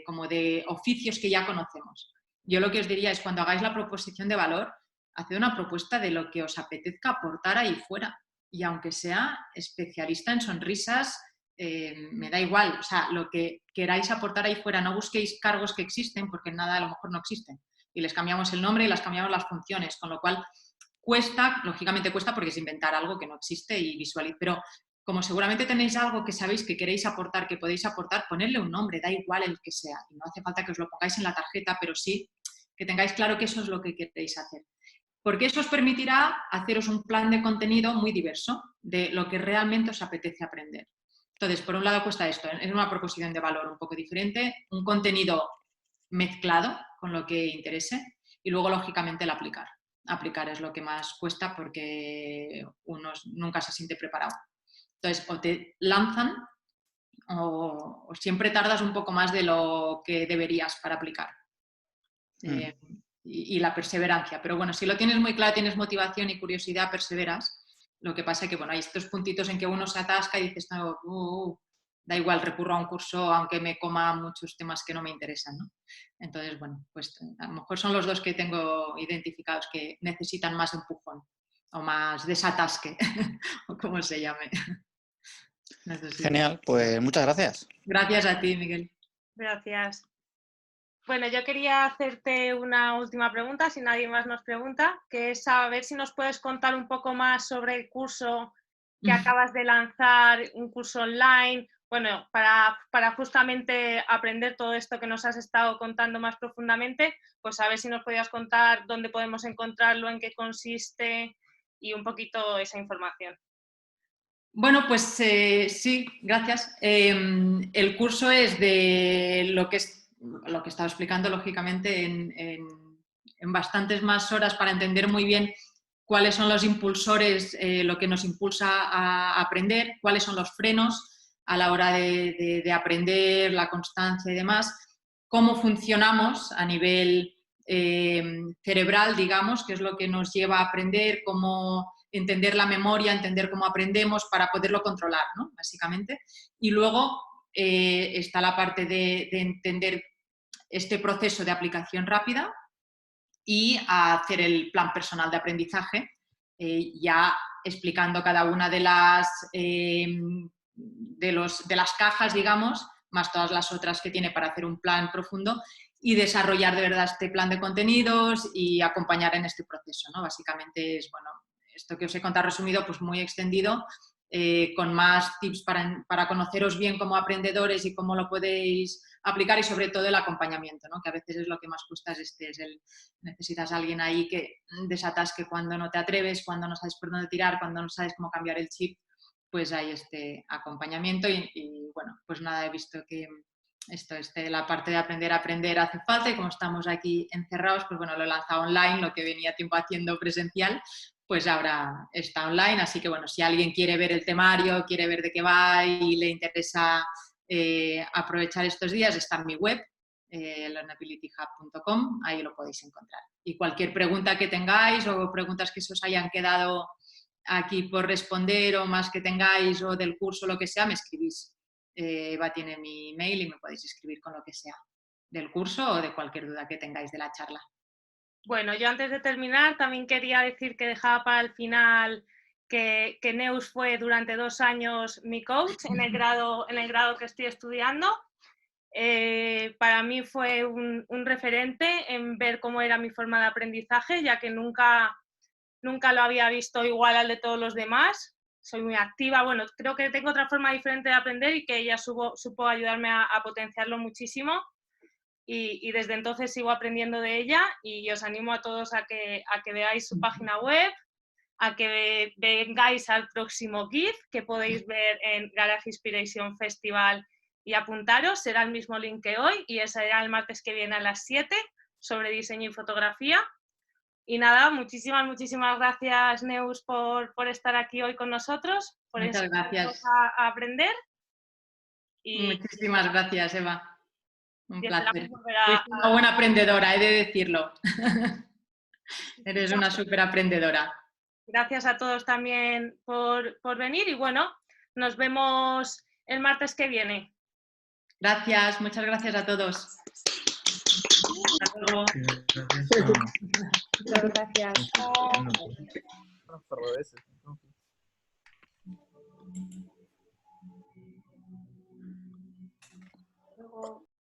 como de oficios que ya conocemos. Yo lo que os diría es, cuando hagáis la proposición de valor, haced una propuesta de lo que os apetezca aportar ahí fuera. Y aunque sea especialista en sonrisas, me da igual. O sea, lo que queráis aportar ahí fuera, no busquéis cargos que existen, porque nada a lo mejor no existen. Y les cambiamos el nombre y les cambiamos las funciones, con lo cual cuesta, lógicamente cuesta porque es inventar algo que no existe y visualizar. Pero como seguramente tenéis algo que sabéis que queréis aportar, que podéis aportar, ponedle un nombre, da igual el que sea. Y no hace falta que os lo pongáis en la tarjeta, pero sí que tengáis claro que eso es lo que queréis hacer. Porque eso os permitirá haceros un plan de contenido muy diverso de lo que realmente os apetece aprender. Entonces, por un lado cuesta esto, es una proposición de valor un poco diferente, un contenido mezclado con lo que interese y luego, lógicamente, el aplicar. Aplicar es lo que más cuesta porque uno nunca se siente preparado. Entonces, o te lanzan o siempre tardas un poco más de lo que deberías para aplicar. Y la perseverancia. Pero bueno, si lo tienes muy claro, tienes motivación y curiosidad, perseveras. Lo que pasa es que bueno, hay estos puntitos en que uno se atasca y dices, no, da igual, recurro a un curso aunque me coma muchos temas que no me interesan, ¿no? Entonces, bueno, pues a lo mejor son los dos que tengo identificados que necesitan más empujón o más desatasque, o como se llame. Genial, pues muchas gracias. Gracias a ti, Miguel. Gracias. Bueno, yo quería hacerte una última pregunta, si nadie más nos pregunta, que es saber si nos puedes contar un poco más sobre el curso que acabas de lanzar, un curso online, bueno, para justamente aprender todo esto que nos has estado contando más profundamente, pues a ver si nos podías contar dónde podemos encontrarlo, en qué consiste y un poquito esa información. Bueno, pues sí, gracias. El curso es de lo que estaba explicando, lógicamente, en bastantes más horas para entender muy bien cuáles son los impulsores, lo que nos impulsa a aprender, cuáles son los frenos a la hora de aprender, la constancia y demás. cómo funcionamos a nivel cerebral, digamos, que es lo que nos lleva a aprender, cómo entender la memoria, entender cómo aprendemos para poderlo controlar, ¿no? Básicamente. Y luego está la parte de entender este proceso de aplicación rápida y a hacer el plan personal de aprendizaje, ya explicando cada una de las cajas, digamos, más todas las otras que tiene para hacer un plan profundo y desarrollar de verdad este plan de contenidos y acompañar en este proceso, ¿no? Básicamente es, bueno, esto que os he contado resumido, pues muy extendido, con más tips para conoceros bien como aprendedores y cómo lo podéis aplicar y sobre todo el acompañamiento, ¿no? Que a veces es lo que más cuesta, necesitas a alguien ahí que desatasque cuando no te atreves, cuando no sabes por dónde tirar, cuando no sabes cómo cambiar el chip, pues hay este acompañamiento y bueno, pues nada, he visto que la parte de aprender a aprender hace falta y como estamos aquí encerrados, pues bueno, lo he lanzado online, lo que venía tiempo haciendo presencial, pues ahora está online, así que bueno, si alguien quiere ver el temario, quiere ver de qué va y le interesa aprovechar estos días, está en mi web, learnabilityhub.com, ahí lo podéis encontrar. Y cualquier pregunta que tengáis o preguntas que se os hayan quedado aquí por responder o más que tengáis o del curso, lo que sea, me escribís. Eva tiene mi email y me podéis escribir con lo que sea del curso o de cualquier duda que tengáis de la charla. Bueno, yo antes de terminar también quería decir que dejaba para el final que Neus fue durante 2 años mi coach en el grado que estoy estudiando. Para mí fue un referente en ver cómo era mi forma de aprendizaje, ya que nunca lo había visto igual al de todos los demás. Soy muy activa, bueno, creo que tengo otra forma diferente de aprender y que ella supo ayudarme a potenciarlo muchísimo. Y desde entonces sigo aprendiendo de ella y os animo a todos a que veáis su página web, a que vengáis al próximo GIF que podéis ver en Garage Inspiration Festival y apuntaros, será el mismo link que hoy y será el martes que viene a las 7 sobre diseño y fotografía. Y nada, muchísimas gracias, Neus, por estar aquí hoy con nosotros, por enseñarnos a aprender. Y muchísimas gracias, Eva. Un placer. Eres una buena aprendedora, he de decirlo. Eres una súper aprendedora. Gracias a todos también por venir y bueno, nos vemos el martes que viene. Gracias, muchas gracias a todos. Hasta luego. Muchas gracias.